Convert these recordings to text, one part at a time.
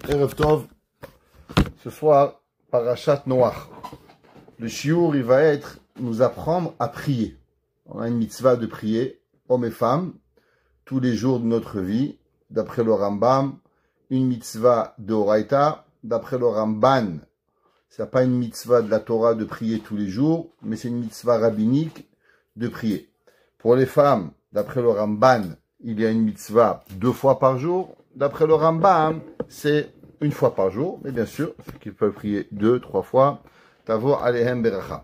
Erev Tov, ce soir, Parashat Noach. Le shiur, il va être nous apprendre à prier. On a une mitzvah de prier, hommes et femmes, tous les jours de notre vie, d'après le Rambam, une mitzvah de Oraita, d'après le Ramban. Ce n'est pas une mitzvah de la Torah de prier tous les jours, mais c'est une mitzvah rabbinique de prier. Pour les femmes, d'après le Ramban, il y a une mitzvah 2 fois par jour. D'après le Rambam, c'est 1 fois par jour. Mais bien sûr, ceux qui peuvent prier 2, 3 fois, Tavo Alehem Beracha.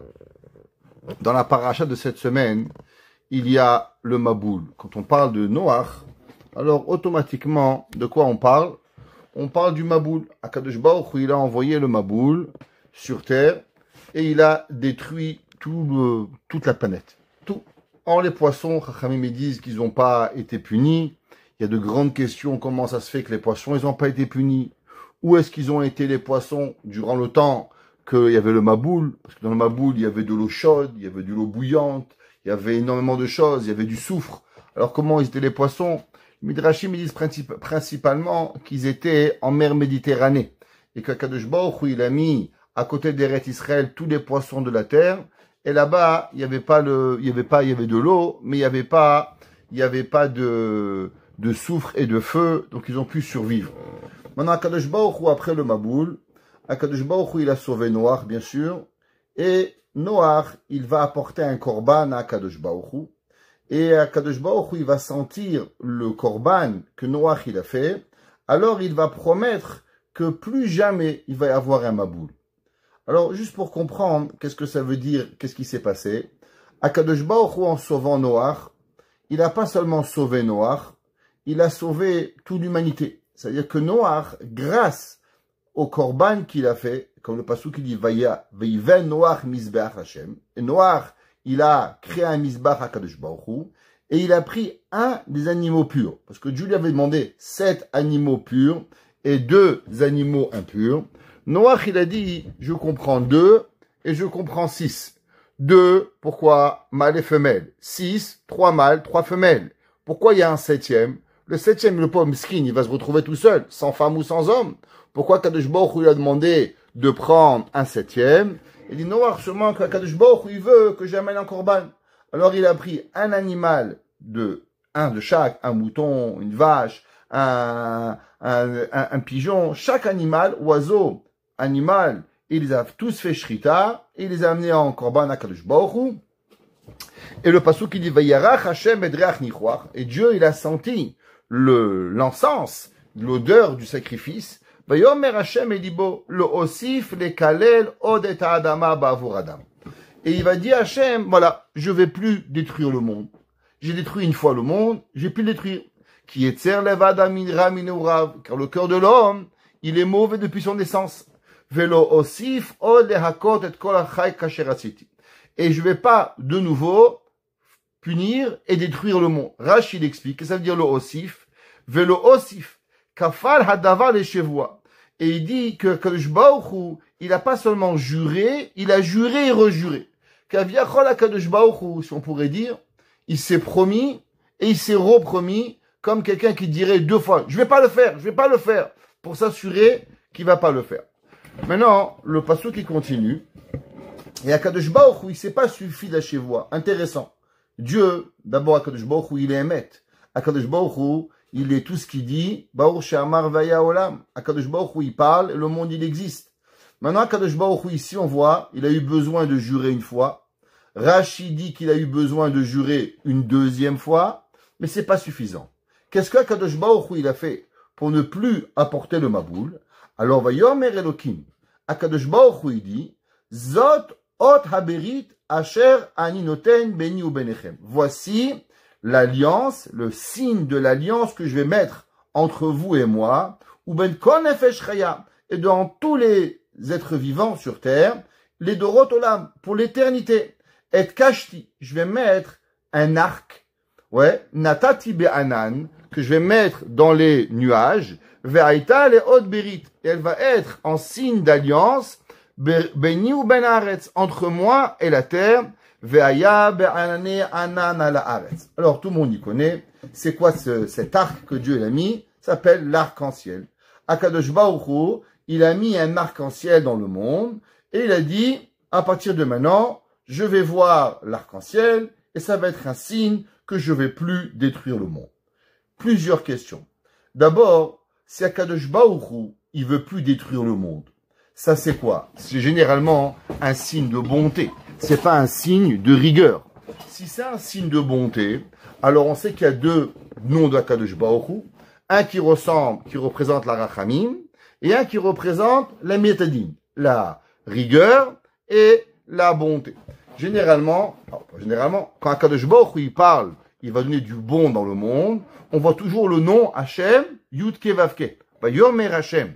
Dans la paracha de cette semaine, il y a le Maboul. Quand on parle de Noach, alors automatiquement, de quoi on parle? On parle du Maboul. Akadosh Baruch Hu, il a envoyé le Maboul sur terre et il a détruit toute la planète. Tout. Or, les poissons, Chachamim me disent qu'ils n'ont pas été punis. Il y a de grandes questions. Comment ça se fait que les poissons, ils n'ont pas été punis? Où est-ce qu'ils ont été les poissons durant le temps qu'il y avait le Maboul? Parce que dans le Maboul, il y avait de l'eau chaude, il y avait de l'eau bouillante, il y avait énormément de choses, il y avait du soufre. Alors comment ils étaient les poissons? Les Midrashim me disent principalement qu'ils étaient en mer Méditerranée. Et qu'Akadosh Baruch Hu, il a mis à côté d'Eretz Israël tous les poissons de la terre. Et là-bas, il y avait de l'eau, mais il y avait pas de soufre et de feu, donc ils ont pu survivre. Maintenant, Akadosh Baruch Hu, après le Maboul, Akadosh Baruch Hu, il a sauvé Noach, bien sûr, et Noach, il va apporter un korban à Akadosh Baruch Hu, et Akadosh Baruch Hu, il va sentir le korban que Noach, il a fait, alors il va promettre que plus jamais il va y avoir un Maboul. Alors, juste pour comprendre, qu'est-ce que ça veut dire, qu'est-ce qui s'est passé? Akadosh Baruch Hu, en sauvant Noach, il n'a pas seulement sauvé Noach, il a sauvé toute l'humanité. C'est-à-dire que Noach, grâce au korban qu'il a fait, comme le pasuk qui dit Veiven Noach Mizbeach Hashem, et Noach, il a créé un Mizbeach à Kadosh Baruch Hu, et il a pris un des animaux purs. Parce que Dieu lui avait demandé 7 animaux purs et 2 animaux impurs. Noach, il a dit, je comprends 2 et je comprends 6. 2, pourquoi? Mâle et femelle. 6, 3 mâles, 3 femelles. Pourquoi il y a un 7e? Le 7e, le pauvre miskin, il va se retrouver tout seul, sans femme ou sans homme. Pourquoi Kadosh Baruch Hu lui a demandé de prendre un 7e? Il dit, non, sûrement que Kadosh Baruch Hu, il veut que j'amène un korban. Alors il a pris un animal un de chaque, un mouton, une vache, un pigeon, chaque animal, oiseau, animal, il les a tous fait shrita, et il les a amenés en korban à Kadosh Baruch Hu. Et le pasuk qui dit, Vayarach Hashem edreach nichoach, et Dieu, il a senti l'encens, l'odeur du sacrifice. Vayomer Hashem elibo lo osif le kalel od et adama ba'avur adam. Et il va dire Hashem, voilà, je vais plus détruire le monde. J'ai détruit une fois le monde, j'ai pu le détruire. Qui etzer levad aminra minurav, car le cœur de l'homme, il est mauvais depuis son naissance. Velo osif od lehakot et kol achai kasher atziti. Et je vais pas de nouveau punir et détruire le monde. Rashi explique que ça veut dire le osif, velo osif, kafal hadavar les chevois. Et il dit que Kadosh Baruch Hu, il a pas seulement juré, il a juré et rejuré. Kaviachol Kadosh Baruch Hu, si on pourrait dire, il s'est promis et il s'est repromis comme quelqu'un qui dirait 2 fois, je vais pas le faire, pour s'assurer qu'il va pas le faire. Maintenant, le passage qui continue, et Akadosh Baruch Hu, il s'est pas suffi d'achevois. Intéressant. Dieu, d'abord, Akadosh Baruch Hu, il est émet. Akadosh Baruch Hu, il est tout ce qu'il dit. Baruch She'amar Vaya Olam. Akadosh Baruch Hu, il parle, et le monde, il existe. Maintenant, Akadosh Baruch Hu, ici, on voit, il a eu besoin de jurer 1 fois. Rashi dit qu'il a eu besoin de jurer une 2e fois, mais c'est pas suffisant. Qu'est-ce qu'Akadosh Baruch Hu, il a fait pour ne plus apporter le Maboul? Alors, Vayomer Elokim. Akadosh Baruch Hu, il dit, Zot ot haberit asher ani noten beni u benechem. Voici l'alliance, le signe de l'alliance que je vais mettre entre vous et moi, ou ben kol nefesh chaya, et dans tous les êtres vivants sur terre, les dorot olam, pour l'éternité. Et kashti, je vais mettre un arc, natati be'anan, que je vais mettre dans les nuages, ve'aita le od berit, et elle va être en signe d'alliance, beni ou ben haaretz, entre moi et la terre, ve'aya be'anane anan ala haaretz. Alors tout le monde y connaît, c'est quoi cet arc que Dieu a mis? Ça s'appelle l'arc-en-ciel. Akadosh Baruch Hu, il a mis un arc-en-ciel dans le monde et il a dit, à partir de maintenant, je vais voir l'arc-en-ciel et ça va être un signe que je vais plus détruire le monde. Plusieurs questions. D'abord, si Akadosh Baruch Hu, il veut plus détruire le monde, ça c'est quoi? C'est généralement un signe de bonté. C'est pas un signe de rigueur. Si c'est un signe de bonté, alors on sait qu'il y a deux noms d'Akadosh Baruch Hu, un qui représente la Rachamim, et un qui représente la Mietadim, la rigueur et la bonté. Généralement, quand Akadosh Baruch Hu il parle, il va donner du bon dans le monde, on voit toujours le nom Hashem, Yudke Vavke, Vayomer Hashem.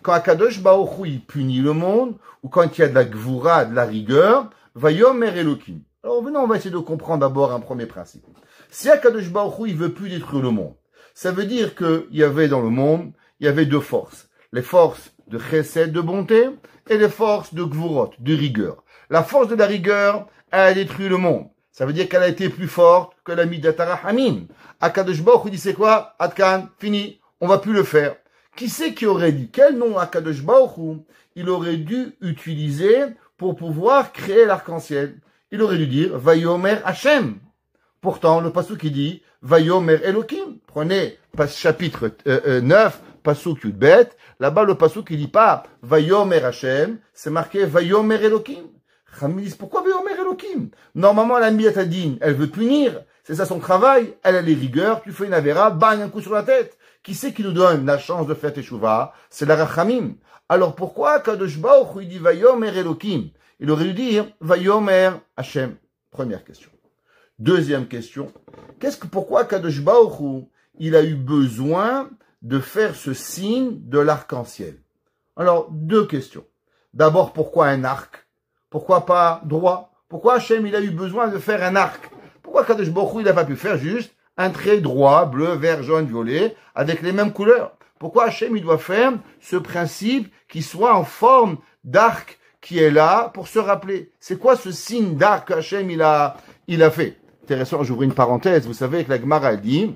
Quand Akadosh Baruch Hu il punit le monde, ou quand il y a de la gvura, de la rigueur, Vayomer Elokim. Alors venons, on va essayer de comprendre d'abord un premier principe. Si Akadosh Baruch Hu il veut plus détruire le monde, ça veut dire qu'il y avait dans le monde, il y avait deux forces. Les forces de chesed, de bonté, et les forces de gvurot, de rigueur. La force de la rigueur, elle a détruit le monde. Ça veut dire qu'elle a été plus forte que la midat harahamim. Akadosh Baruch Hu dit c'est quoi? Adkan, fini, on va plus le faire. Qui c'est qui aurait dit? Quel nom Akadosh Baruch Hu il aurait dû utiliser pour pouvoir créer l'arc-en-ciel? Il aurait dû dire Vayomer Hashem. Pourtant, le pasuk qui dit Vayomer Elokim. Prenez chapitre 9, pasuk Yudbet. Là-bas, le pasuk qui dit pas Vayomer Hashem, c'est marqué Vayomer Elokim. Chachamim disent pourquoi Vayomer Elokim? Normalement, la Miatadine, elle veut punir. C'est ça son travail. Elle a les rigueurs. Tu fais une avéra, bang, un coup sur la tête. Qui c'est qui nous donne la chance de faire Teshuvah? C'est la Rachamim. Alors pourquoi Kadosh Baruch Hu dit Vayomer Elokim? Il aurait dû dire Vayomer Hashem. Première question. Deuxième question. Pourquoi Kadosh Baruch Hu, il a eu besoin de faire ce signe de l'arc-en-ciel? Alors, deux questions. D'abord, pourquoi un arc? Pourquoi pas droit? Pourquoi Hashem, il a eu besoin de faire un arc? Pourquoi Kadosh Baruch Hu, il n'a pas pu faire juste un trait droit, bleu, vert, jaune, violet, avec les mêmes couleurs? Pourquoi Hashem, il doit faire ce principe qui soit en forme d'arc qui est là pour se rappeler? C'est quoi ce signe d'arc que Hashem, il a fait? Intéressant, j'ouvre une parenthèse. Vous savez que la Gemara dit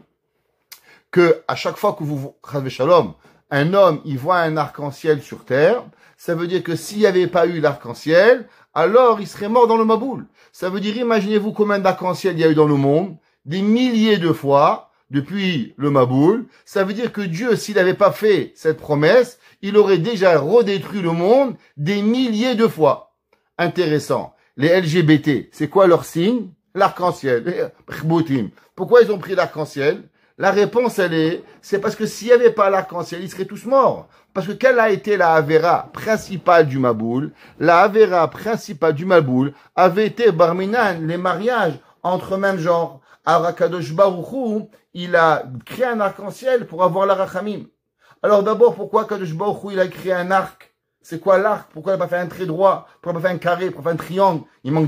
que à chaque fois que vous, Chas Shalom, un homme, il voit un arc-en-ciel sur terre, ça veut dire que s'il n'y avait pas eu l'arc-en-ciel, alors il serait mort dans le Maboul. Ça veut dire, imaginez-vous combien d'arc-en-ciel il y a eu dans le monde, des milliers de fois, depuis le Maboul. Ça veut dire que Dieu, s'il n'avait pas fait cette promesse, il aurait déjà redétruit le monde des milliers de fois. Intéressant. Les LGBT, c'est quoi leur signe? L'arc-en-ciel. Pourquoi ils ont pris l'arc-en-ciel? La réponse, c'est parce que s'il n'y avait pas l'arc-en-ciel, ils seraient tous morts. Parce que quelle a été la Avera principale du Maboul? La Avera principale du Maboul avait été Barminan, les mariages entre même genre. Kadosh Baruch Hu, il a créé un arc-en-ciel pour avoir la Rachamim. Alors d'abord, pourquoi Kadosh Baruch Hu, il a créé un arc? C'est quoi l'arc? Pourquoi il n'a pas fait un trait droit? Pourquoi il n'a pas fait un carré? Pourquoi un triangle? Il manque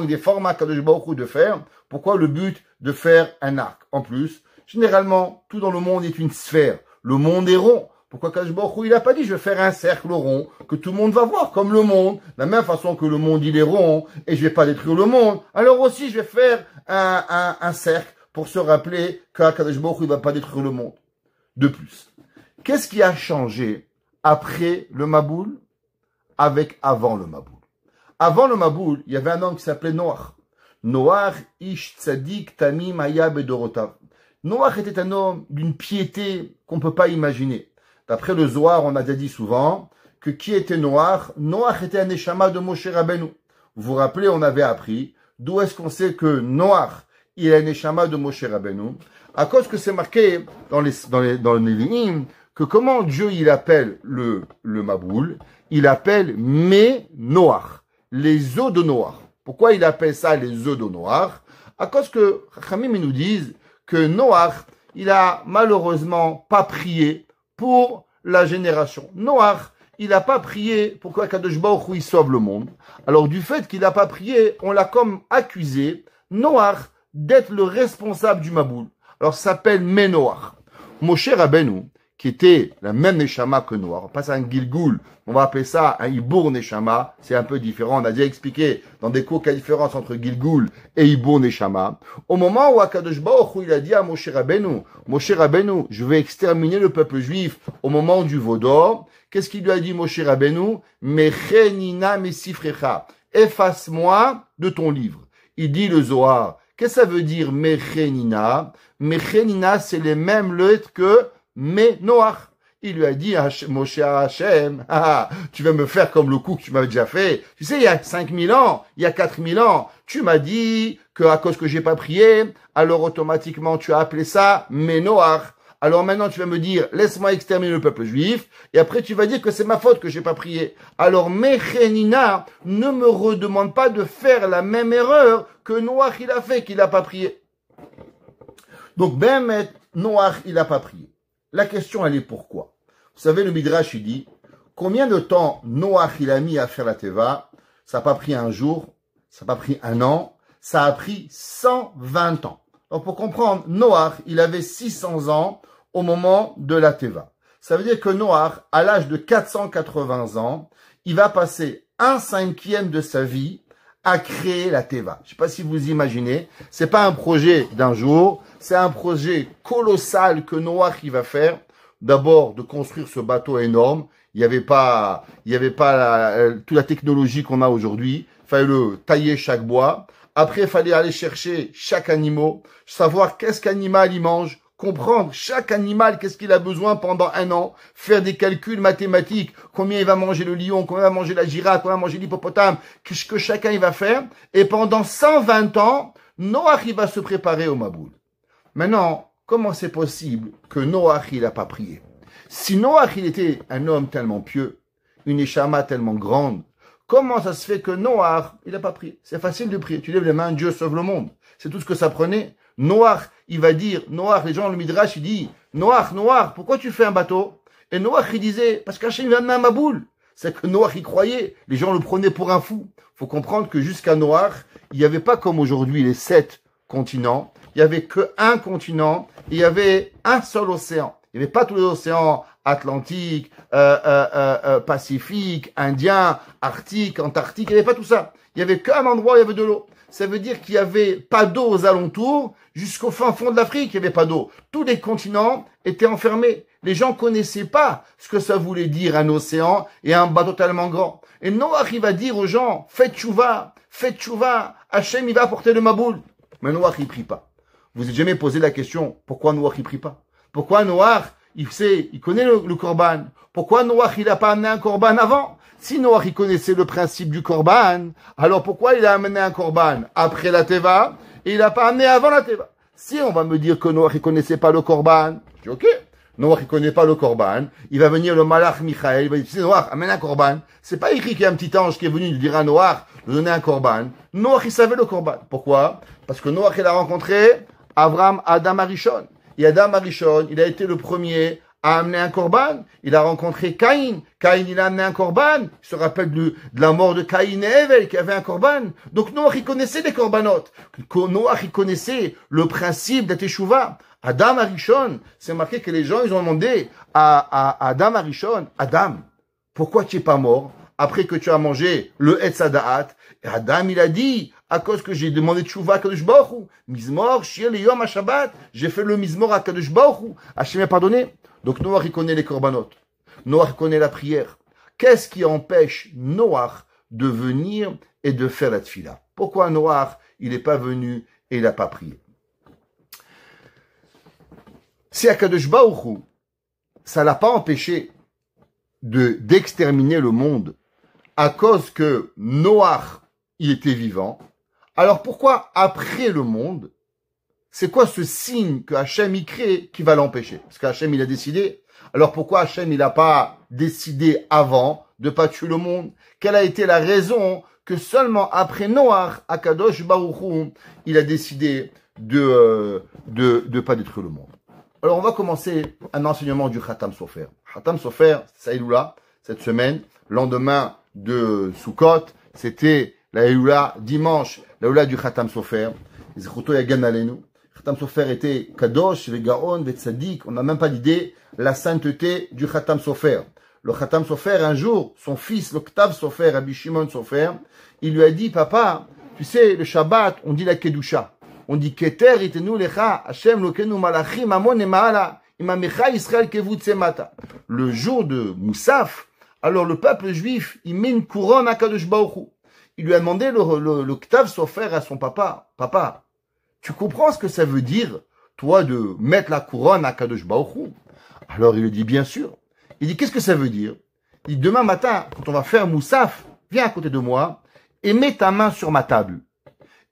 des formats Kadosh Baruch Hu de faire. Pourquoi le but de faire un arc? En plus, généralement, tout dans le monde est une sphère. Le monde est rond. Pourquoi Kadosh Baruch Hu, il n'a pas dit je vais faire un cercle rond que tout le monde va voir comme le monde. De la même façon que le monde il est rond et je vais pas détruire le monde. Alors aussi je vais faire un cercle pour se rappeler que Kadosh Baruch Hu il va pas détruire le monde. De plus, qu'est-ce qui a changé après le Maboul avec avant le Maboul? Avant le Maboul, il y avait un homme qui s'appelait Noach. Noach ish tzadik tamim haya bedorotav. Noach était un homme d'une piété qu'on peut pas imaginer. D'après le Zohar, on a déjà dit souvent que qui était Noach? Noach était un neshama de Moshe Rabbeinu. Vous vous rappelez, on avait appris d'où est-ce qu'on sait que Noach, il est un neshama de Moshe Rabbeinu? À cause que c'est marqué dans le Nevi'im que comment Dieu il appelle le Maboul? Il appelle Mé Noach, les eaux de Noach. Pourquoi il appelle ça les eaux de Noach? À cause que Chachamim nous disent que Noach, il a malheureusement pas prié pour la génération. Noach, il n'a pas prié pour que Kadosh Baruch Hu il sauve le monde. Alors du fait qu'il n'a pas prié, on l'a comme accusé, Noach, d'être le responsable du Maboul. Alors ça s'appelle Ménoach. Moshe Rabbeinu, qui était la même Neshama que Noach. On passe à un Gilgoul, on va appeler ça un Ibour Neshama, c'est un peu différent, on a déjà expliqué dans des cours quelle est la différence entre Gilgoul et Ibour Neshama. Au moment où Akadosh Baruch Hu, il a dit à Moshe Rabbeinu, je vais exterminer le peuple juif au moment du veau d'or, qu'est-ce qu'il lui a dit Moshe Rabbeinu? Mechenina mesifrecha, efface-moi de ton livre. Il dit le Zohar, qu'est-ce que ça veut dire Mechenina? Mechenina, c'est les mêmes lettres que Noach. Il lui a dit, Moshe Hashem, tu vas me faire comme le coup que tu m'avais déjà fait. Tu sais, il y a 5000 ans, il y a 4000 ans, tu m'as dit que à cause que j'ai pas prié, alors automatiquement tu as appelé ça Noach. Alors maintenant tu vas me dire, laisse-moi exterminer le peuple juif, et après tu vas dire que c'est ma faute que j'ai pas prié. Alors Mechenina, ne me redemande pas de faire la même erreur que Noach il a fait, qu'il a pas prié. Donc Behemet, Noach il a pas prié. La question, elle est pourquoi? Vous savez, le Midrash, il dit, combien de temps Noach, il a mis à faire la Teva? Ça n'a pas pris un jour, ça n'a pas pris un an, ça a pris 120 ans. Donc, pour comprendre, Noach, il avait 600 ans au moment de la Teva. Ça veut dire que Noach, à l'âge de 480 ans, il va passer 1/5 de sa vie à créer la Teva. Je ne sais pas si vous imaginez, c'est pas un projet d'un jour, c'est un projet colossal que Noach il va faire. D'abord, de construire ce bateau énorme. Il n'y avait pas toute la technologie qu'on a aujourd'hui. Il fallait le tailler chaque bois. Après, il fallait aller chercher chaque animal, savoir qu'est-ce qu'animal il mange, comprendre chaque animal, qu'est-ce qu'il a besoin pendant un an, faire des calculs mathématiques, combien il va manger le lion, combien il va manger la girafe, combien il va manger l'hippopotame, qu'est-ce que chacun il va faire. Et pendant 120 ans, Noach il va se préparer au Maboul. Maintenant, comment c'est possible que Noach il n'a pas prié? Si Noach il était un homme tellement pieux, une Neshama tellement grande, comment ça se fait que Noach il n'a pas prié? C'est facile de prier. Tu lèves les mains, Dieu sauve le monde. C'est tout ce que ça prenait. Noach, il va dire, Noach, les gens, le Midrash, il dit, Noach, pourquoi tu fais un bateau? Et Noach, il disait, parce qu'Hachem vient de ma boule. C'est que Noach, il croyait. Les gens le prenaient pour un fou. Faut comprendre que jusqu'à Noach, il n'y avait pas comme aujourd'hui les 7 continents. Il n'y avait qu'un continent. Et il y avait un seul océan. Il n'y avait pas tous les océans Atlantique, Pacifique, Indien, Arctique, Antarctique. Il n'y avait pas tout ça. Il n'y avait qu'un endroit où il y avait de l'eau. Ça veut dire qu'il n'y avait pas d'eau aux alentours, jusqu'au fin fond de l'Afrique, il n'y avait pas d'eau. Tous les continents étaient enfermés. Les gens connaissaient pas ce que ça voulait dire un océan et un bateau tellement grand. Et Noach, il va dire aux gens, faites tchouva, Hachem, il va apporter le Maboul. Mais Noach, il prie pas. Vous vous êtes jamais posé la question, pourquoi Noach, il prie pas? Pourquoi Noach, il connaît le korban? Pourquoi Noach, il n'a pas amené un korban avant? Si Noach, il connaissait le principe du korban, alors pourquoi il a amené un korban après la Teva et il n'a pas amené avant la Teva? Si on va me dire que Noach, il connaissait pas le korban, je dis ok, Noach, il connaît pas le korban, il va venir le malach Michael, il va dire, si Noach, amène un korban. C'est pas écrit qu'il y a un petit ange qui est venu lui dire à Noach de donner un korban. Noach, il savait le korban. Pourquoi? Parce que Noach, il a rencontré Avram, Adam Arishon. Et Adam Arishon, il a été le premier a amené un korban. Il a rencontré Caïn. Caïn, il a amené un korban. Il se rappelle de la mort de Caïn et Ève qui avait un korban. Donc Noach, il connaissait les korbanotes. Noach, il connaissait le principe de la Teshuvah. Adam Arishon, c'est marqué que les gens, ils ont demandé à Adam Arishon, Adam, pourquoi tu es pas mort après que tu as mangé le Etz Hadaat? Et Adam, il a dit, à cause que j'ai demandé Teshuvah à Kadosh Baruch Hu. Mizmor, Shir Yom HaShabbat. J'ai fait le Mizmor à Kadosh Baruch Hu. Hachem m'a pardonné. Donc Noach, il connaît les korbanot. Noach connaît la prière. Qu'est-ce qui empêche Noach de venir et de faire la tfila? Pourquoi Noach, il n'est pas venu et il n'a pas prié? Si Akadosh Baruch Hu, ça l'a pas empêché d'exterminer le monde à cause que Noach, il était vivant, alors pourquoi après le monde, c'est quoi ce signe que Hachem y crée qui va l'empêcher? Parce qu'Hachem il a décidé. Alors pourquoi Hachem il n'a pas décidé avant de pas tuer le monde? Quelle a été la raison que seulement après Noach, Akadosh Baruch Hu, il a décidé de pas détruire le monde? Alors on va commencer un enseignement du Khatam Sofer. Khatam Sofer, c'est Saïloula, cette semaine, lendemain de Sukkot, c'était la Saïloula dimanche, la Saïloula du Khatam Sofer. Zechouto Yagan Alenu. Khatam Sofer était Kadosh, Vegaon, Vetzadik. On n'a même pas d'idée la sainteté du Khatam Sofer. Le Khatam Sofer, un jour, son fils, le Ktav Sofer, Rabbi Shimon Sofer, il lui a dit, papa, tu sais, le Shabbat, on dit la Kedusha. On dit Keter itenu lecha, Hashem lokenu malachim amon emaala, imamecha Israël kevut semata. Le jour de Moussaf, alors le peuple juif, il met une couronne à Kadosh Baruch Hu. Il lui a demandé le Ktav Sofer à son papa, papa, tu comprends ce que ça veut dire, toi, de mettre la couronne à Kadosh Baruch Hu? Alors il lui dit, bien sûr. Il dit, qu'est-ce que ça veut dire? Il dit, demain matin, quand on va faire Moussaf, viens à côté de moi et mets ta main sur ma table.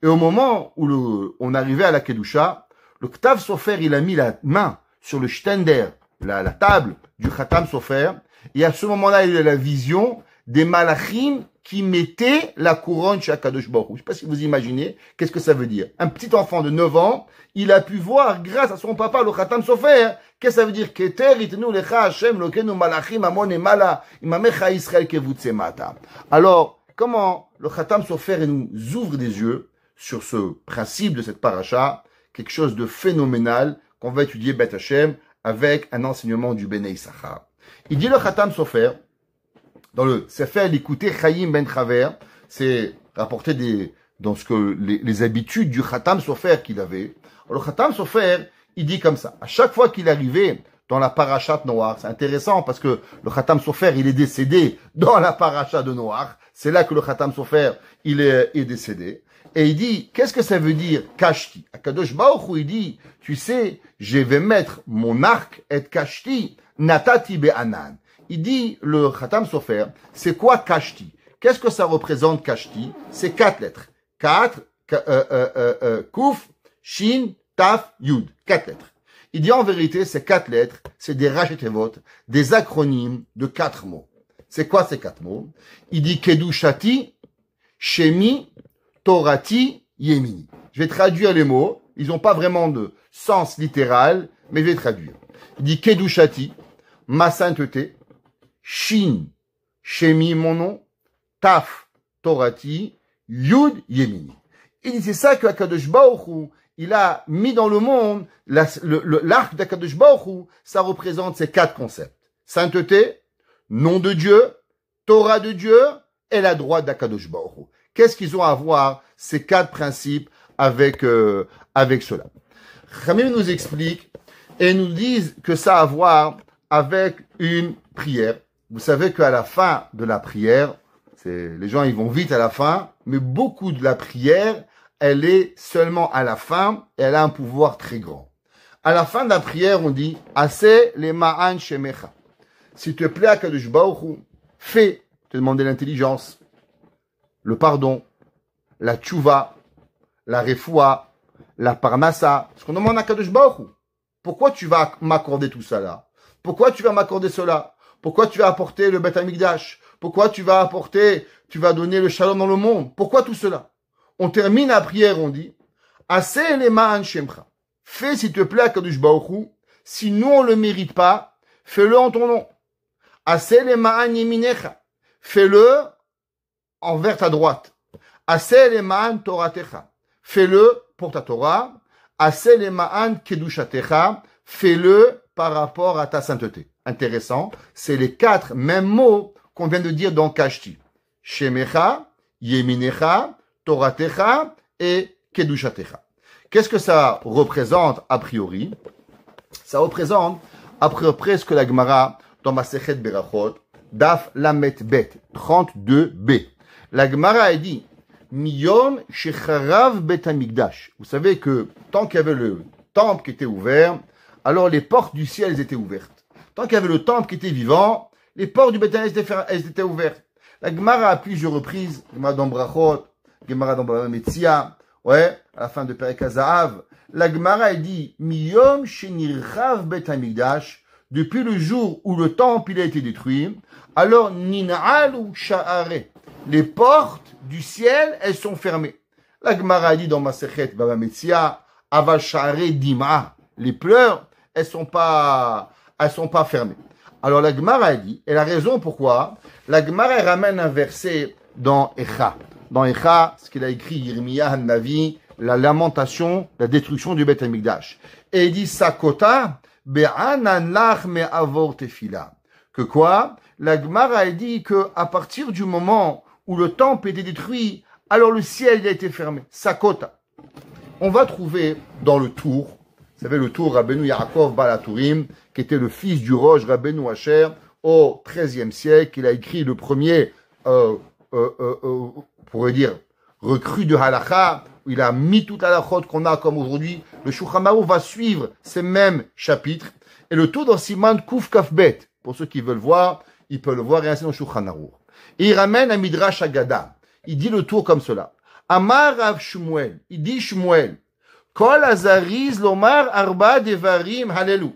Et au moment où on arrivait à la Kedusha, le Ktav Sofer, il a mis la main sur le Stender, la table du Khatam Sofer, et à ce moment-là, il a la vision des malachim qui mettaient la couronne chez Akadosh Baruch Hu. Je ne sais pas si vous imaginez, qu'est-ce que ça veut dire? Un petit enfant de 9 ans, il a pu voir, grâce à son papa, le Khatam Sofer, qu'est-ce que ça veut dire? Keter itenu lecha Hashem lokenu malachim amon emala, imamecha Israël kevut semata. Alors, comment le Khatam Sofer nous ouvre des yeux sur ce principe de cette paracha, quelque chose de phénoménal qu'on va étudier Beth Hashem avec un enseignement du Bnei Issachar. Il dit le Khatam Sofer, dans le Sefer l'écouter Chaim Ben Chaver, c'est rapporté dans ce que les habitudes du Khatam Sofer qu'il avait. Alors, le Khatam Sofer, il dit comme ça, à chaque fois qu'il arrivait dans la parachat Noach, c'est intéressant parce que le Khatam Sofer, il est décédé dans la paracha de Noach, c'est là que le Khatam Sofer, il est décédé. Et il dit, qu'est-ce que ça veut dire, Kashti? Akadosh Baruch Hu, il dit, tu sais, je vais mettre mon arc et Kashti, Natati Be'anan. Il dit, le Khatam Sofer, c'est quoi Kashti? Qu'est-ce que ça représente Kashti? C'est 4 lettres. 4, Kouf, Shin, Taf, Yud. 4 lettres. Il dit en vérité, ces 4 lettres, c'est des rachetevot, des acronymes de 4 mots. C'est quoi ces 4 mots? Il dit Kedushati, Shemi, Torati, Yemini. Je vais traduire les mots. Ils n'ont pas vraiment de sens littéral, mais je vais traduire. Il dit Kedushati, ma sainteté, Shin, Shemi, mon nom, Taf, Torati, Yud, Yemini. Il dit c'est ça que Akadosh Baruch Hu, il a mis dans le monde, l'arc d'Akadosh Baruch Hu, ça représente ces 4 concepts. Sainteté, nom de Dieu, Torah de Dieu et la droite d'Akadosh Baruch Hu. Qu'est-ce qu'ils ont à voir, ces 4 principes, avec cela? Khamim nous explique et nous disent que ça a à voir avec une prière. Vous savez qu'à la fin de la prière, les gens ils vont vite à la fin, mais beaucoup de la prière, elle est seulement à la fin et elle a un pouvoir très grand. À la fin de la prière, on dit Assez le ma'an shemecha. S'il te plaît, Akadosh Baruch Hu, fais, te demander l'intelligence, le pardon, la tchouva, la refoua, la parnassa. Ce qu'on demande à Akadosh Baruch Hu. Pourquoi tu vas m'accorder tout ça là? Pourquoi tu vas m'accorder cela? Pourquoi tu vas apporter le Beth Amikdash? Pourquoi tu vas donner le shalom dans le monde? Pourquoi tout cela? On termine la prière, on dit, Assez le ma'an shemcha. Fais, s'il te plaît, Akadosh Baruch Hu. Si nous, on le mérite pas, fais-le en ton nom. Assez le ma'an yeminecha. Fais-le envers ta droite. Assez le ma'an toratecha. Fais-le pour ta Torah. Assez le ma'an kedushatecha. Fais-le par rapport à ta sainteté. Intéressant. C'est les 4 mêmes mots qu'on vient de dire dans Kashti. Shemecha, Yeminecha, Toratecha et Kedushatecha. Qu'est-ce que ça représente a priori? Ça représente à peu près ce que la Gemara dans Masechet Berachot, Daf Lamet Bet, 32b. La Gemara a dit Miyom Shecharav Bet Amikdash. Vous savez que tant qu'il y avait le temple qui était ouvert, alors les portes du ciel étaient ouvertes. Tant qu'il y avait le temple qui était vivant, les portes du Beth elles étaient ouvertes. La Gemara à plusieurs reprises, Gemara dans Brachot, Gemara dans Bava Metzia, ouais, à la fin de Perek HaZahav, la Gemara dit Miyom Shenirchav Bet Amikdash, depuis le jour où le temple il a été détruit, alors Nin'alu Sha'are, les portes du ciel elles sont fermées. La Gemara dit dans Masechet Bava Metzia, Aval Sha'are Dima, les pleurs elles sont pas fermées. Alors la Gemara dit, et la raison pourquoi, la Gemara ramène un verset dans Echa. Dans Echa, ce qu'il a écrit Yirmiyah Navi, la lamentation, la destruction du Beth Amikdash. Et il dit Sakota, be'anan lach me'avor tefila. Que quoi? La Gemara a dit que à partir du moment où le temple était détruit, alors le ciel a été fermé. Sakota. On va trouver dans le Tour, vous savez le Tour Rabbeinu Yaakov Balatourim, qui était le fils du Rosh Rabbeinu Asher au XIIIe siècle. Il a écrit le premier, pourrait dire, recrue de halakha, où il a mis toute la halachot qu'on a comme aujourd'hui. Le Shulchan Aruch va suivre ces mêmes chapitres. Et le Tour dans Siman Kuf Kaf Bet, pour ceux qui veulent voir, ils peuvent le voir et ainsi dans le Shulchan Aruch. Et il ramène un Midrash Agada. Il dit le Tour comme cela. Amar Rav Shmuel, il dit Shmuel, Kol Azariz Lomar Arba Devarim Halelu.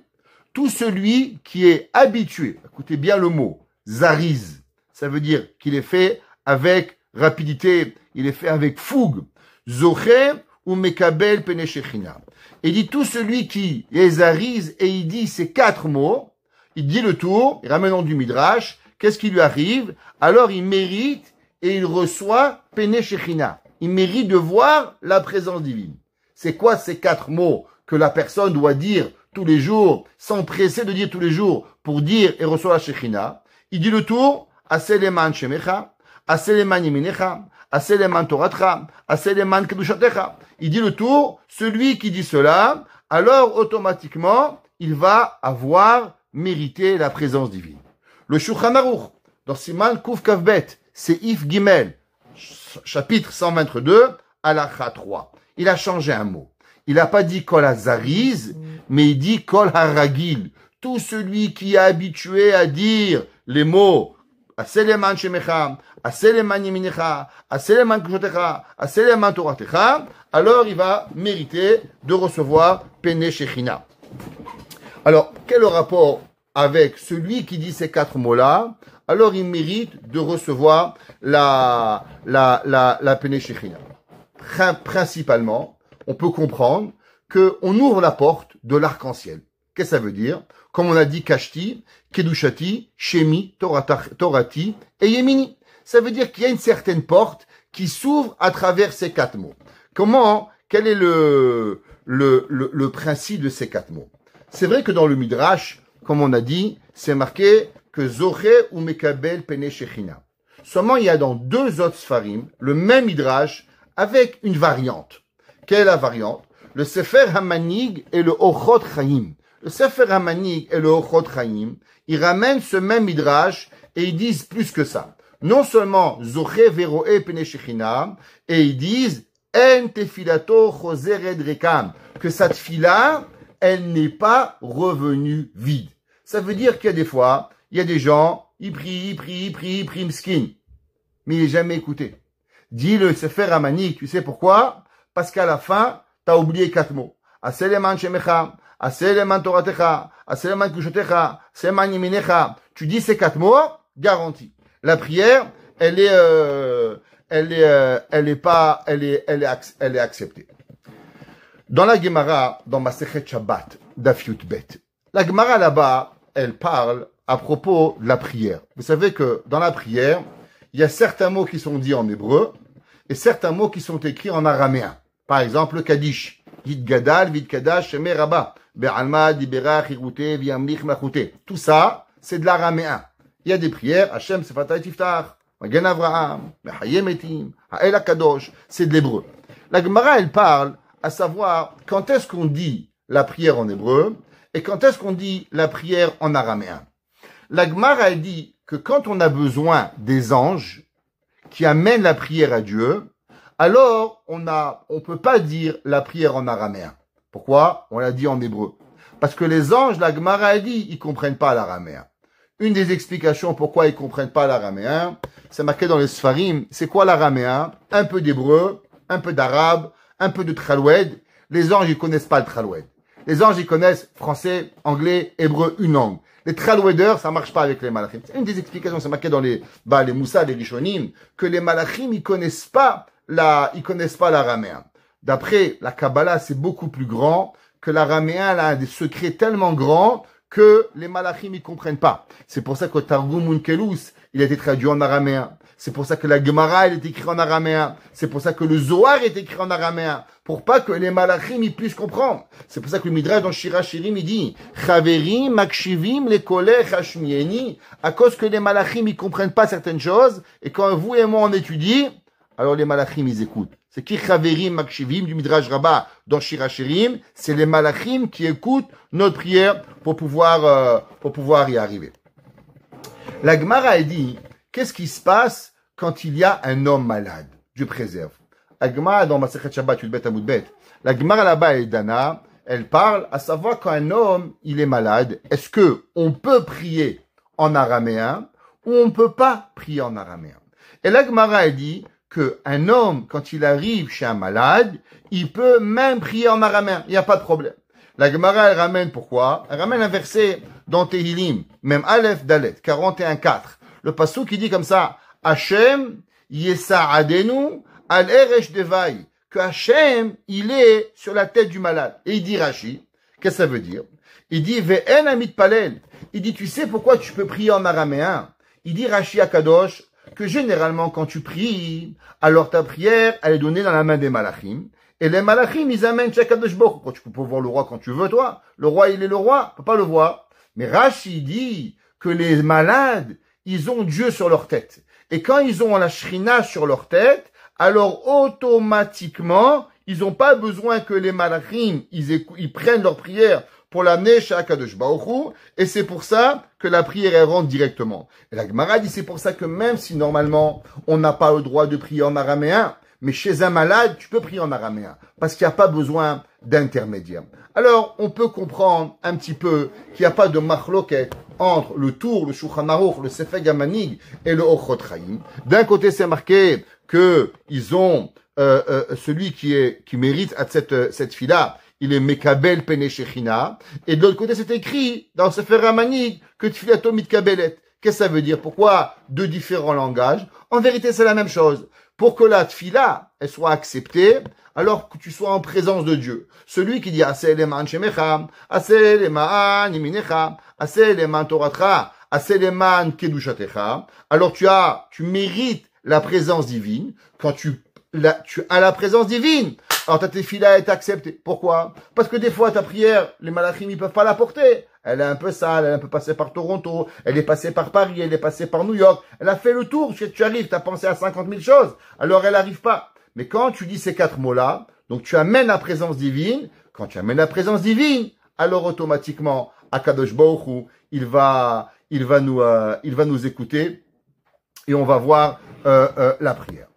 Tout celui qui est habitué, écoutez bien le mot, Zariz, ça veut dire qu'il est fait avec rapidité, il est fait avec fougue. Zoché ou Mekabel Pene Shechina. Il dit tout celui qui est Zariz et il dit ces 4 mots, il dit le Tour, il ramène du Midrash, qu'est-ce qui lui arrive? Alors il mérite et il reçoit Pene Shechina. Il mérite de voir la présence divine. C'est quoi ces 4 mots que la personne doit dire tous les jours, s'empresser de dire tous les jours pour dire et recevoir la Shechina? Il dit le Tour, Aseleman Shemecha, Aseleman Yeminecha, Aseleman Toratcha, Aseleman Kedushatecha. Il dit le Tour, celui qui dit cela, alors automatiquement, il va avoir mérité la présence divine. Le Shulchan Aruch, dans Siman Kuf Kaf Bet, c'est If Gimel, chapitre 122, halakha 3. Il a changé un mot. Il n'a pas dit Kol Hazariz, mais il dit Kol Haragil. Tout celui qui est habitué à dire les mots Aseleman Shemecha, Aseleman Yeminecha, Aseleman Kushotecha, Aseleman Toratecha, alors il va mériter de recevoir Pene Shechina. Alors, quel est le rapport avec celui qui dit ces 4 mots-là? Alors il mérite de recevoir la Pene Shechina. Principalement, on peut comprendre qu'on ouvre la porte de l'arc-en-ciel. Qu'est-ce que ça veut dire? Comme on a dit Kashti, Kedushati, Shemi, Torati et Yemini. Ça veut dire qu'il y a une certaine porte qui s'ouvre à travers ces 4 mots. Quel est le principe de ces 4 mots? C'est vrai que dans le Midrash, comme on a dit, c'est marqué que Zoché ou Mekabel Pene Shechina. Seulement, il y a dans 2 autres Sfarim, le même Midrash, avec une variante. Quelle est la variante? Le Sefer HaManig et le Ochot Chaim. Le Sefer HaManig et le Ochot Chaim, ils ramènent ce même Midrash et ils disent plus que ça. Non seulement Zoché Veroe Pene Shechina, et ils disent En Tefilato Chosered Rekam, que cette fila, elle n'est pas revenue vide. Ça veut dire qu'il y a des fois, il y a des gens, ils prient, mskin. Mais il n'est jamais écouté. Dis le Sefer HaManig, tu sais pourquoi? Parce qu'à la fin, tu as oublié 4 mots. Aseleman Shemecha, Aseleman Toratecha, Aseleman Kushotecha, Aseleman Yeminecha. Tu dis ces 4 mots, garanti. La prière, elle est acceptée. Dans la Gemara, dans Masechet Shabbat, Daf Yud Bet, la Gemara là-bas, elle parle à propos de la prière. Vous savez que dans la prière, il y a certains mots qui sont dits en hébreu et certains mots qui sont écrits en araméen. Par exemple, le Kaddish. Yid Gadal, Vid Kadash, Shemé Rabba, Be'alma, Dibera, Chirute, Viamlich, Machute. Tout ça, c'est de l'araméen. Il y a des prières, Hashem, Sefatay Tiftach, Magen Avraham, Mechayem Etim, Ha'el HaKadosh, c'est de l'hébreu. La Gemara, elle parle à savoir quand est-ce qu'on dit la prière en hébreu et quand est-ce qu'on dit la prière en araméen. La Gemara, elle dit que quand on a besoin des anges qui amènent la prière à Dieu, alors on peut pas dire la prière en araméen. Pourquoi? On l'a dit en hébreu. Parce que les anges, la Gemara a dit, ils comprennent pas l'araméen. Une des explications pourquoi ils comprennent pas l'araméen, c'est marqué dans les Sfarim. C'est quoi l'araméen? Un peu d'hébreu, un peu d'arabe, un peu de traloued. Les anges, ils connaissent pas le traloued. Les anges, ils connaissent français, anglais, hébreu, une langue. Les tralouedeurs, ça marche pas avec les malachim. C'est une des explications, c'est marqué dans les Moussa, les Rishonim, que les malachim, ils connaissent pas l'araméen. D'après la Kabbalah, c'est beaucoup plus grand, que l'araméen a des secrets tellement grands que les malachim, ils comprennent pas. C'est pour ça que Targum Unkelus, il a été traduit en araméen. C'est pour ça que la Gemara, elle est écrite en araméen. C'est pour ça que le Zohar est écrit en araméen. Pour pas que les malachim, ils puissent comprendre. C'est pour ça que le Midrash dans Shira Shirim, il dit, Chaverim, Makshivim, les kolech, Hashmieni, à cause que les malachim, ils comprennent pas certaines choses, et quand vous et moi on étudie, alors les malachim, ils écoutent. C'est qui Chaverim, Makshivim, du Midrash Rabbah dans Shira Shirim, c'est les malachim qui écoutent notre prière pour pouvoir y arriver. La Gemara a dit, qu'est-ce qui se passe quand il y a un homme malade? Dieu préserve. La Gemara dans Masechet Shabbat, Yudbet Amudbet, la Gemara là-bas est Dana, elle parle à savoir quand un homme, il est malade, est-ce que on peut prier en araméen ou on ne peut pas prier en araméen? Et la Gemara a dit qu'un homme, quand il arrive chez un malade, il peut même prier en araméen, il n'y a pas de problème. La Gemara, elle ramène pourquoi? Elle ramène un verset dans Tehilim, même Aleph Dalet, 41.4. Le passage qui dit comme ça, Hachem Yesa'adenu al eresh devai, que Hachem, il est sur la tête du malade. Et il dit Rashi, qu'est-ce que ça veut dire? Il dit Ve'en amit palel. Il dit, tu sais pourquoi tu peux prier en araméen? Il dit Rashi Akadosh, que généralement quand tu pries, alors ta prière, elle est donnée dans la main des malachim. Et les malachim, ils amènent chez Akadosh Baruch Hu. Tu peux voir le roi quand tu veux, toi. Le roi, il est le roi, tu peux pas le voir. Mais Rashi dit que les malades, ils ont Dieu sur leur tête. Et quand ils ont la shrina sur leur tête, alors automatiquement, ils n'ont pas besoin que les malachim, ils prennent leur prière pour l'amener chez Akadosh Baruch Hu, et c'est pour ça que la prière, elle rentre directement. Et la Gemara dit, c'est pour ça que même si normalement, on n'a pas le droit de prier en araméen, mais chez un malade, tu peux prier en araméen, parce qu'il n'y a pas besoin d'intermédiaire. Alors, on peut comprendre un petit peu qu'il n'y a pas de machloket entre le Tour, le Shulchan Aruch, le Sefeg HaManig et le Orchot Chaim. D'un côté, c'est marqué que ils ont celui qui mérite à cette fila, il est Mekabel Pene Shechina, et de l'autre côté, c'est écrit dans le Sefer HaManig que Tfilato Mitkabelet. Qu'est-ce que ça veut dire? Pourquoi deux différents langages? En vérité, c'est la même chose. Pour que la tfila, elle soit acceptée, alors que tu sois en présence de Dieu. Celui qui dit Aseh leman shemecha, Aseh leman yiminecha, Aseh leman toratcha, Aseh leman kedushatecha, alors tu mérites la présence divine. Quand tu as la présence divine, alors ta tefila est acceptée. Pourquoi? Parce que des fois, ta prière, les malachim, ils peuvent pas la porter. Elle est un peu sale, elle est un peu passée par Toronto, elle est passée par Paris, elle est passée par New York, elle a fait le tour, tu arrives, tu as pensé à 50 000 choses, alors elle n'arrive pas. Mais quand tu dis ces 4 mots-là, donc tu amènes la présence divine, quand tu amènes la présence divine, alors automatiquement, Akadosh Baruch Hu, il va nous écouter, et on va voir la prière.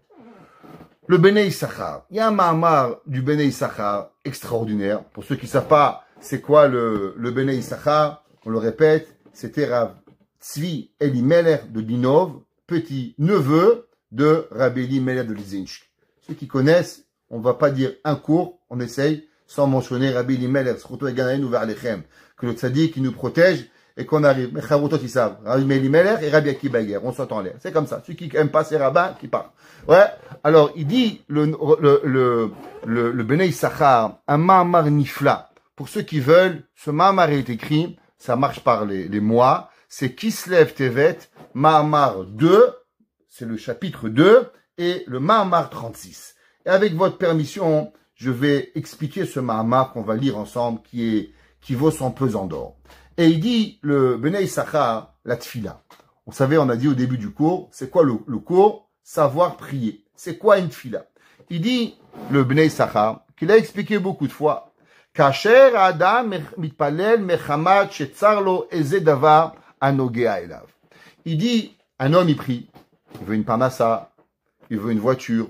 Le Bnei Issachar, il y a un mahamar du Bnei Issachar extraordinaire, pour ceux qui ne savent pas, c'est quoi le Bnei Issachar? On le répète, c'était Rav Tzvi Elimelech de Dinov, petit neveu de Rabbi Elimelech de Lizinsk. Ceux qui connaissent, on ne va pas dire un cours, on essaye, sans mentionner Rabbi Elimelech, que le tzaddik qui nous protège et qu'on arrive. Mais Chavutot, ils savent. Rabbi Elimelech et Rabbi Akiba Eger, on s'entend l'air. C'est comme ça. Ceux qui n'aiment pas ces rabbins, qui parlent. Ouais. Alors, il dit, le Bnei Issachar, un ma'amar nifla. Pour ceux qui veulent, ce Mahamar est écrit, ça marche par les mois, c'est Kislev Tevet, Mahamar 2, c'est le chapitre 2, et le Mahamar 36. Et avec votre permission, je vais expliquer ce Mahamar qu'on va lire ensemble, qui vaut son pesant d'or. Et il dit, le Bnei Issachar, la tfila. Vous savez, on a dit au début du cours, c'est quoi le cours? Savoir prier. C'est quoi une tfila? Il dit, le Bnei Issachar, qu'il a expliqué beaucoup de fois, Kasher Adam mitpalel mechamad shetzar lo eze davar anogea elav. Il dit, un homme il prie, il veut une parnassa, il veut une voiture,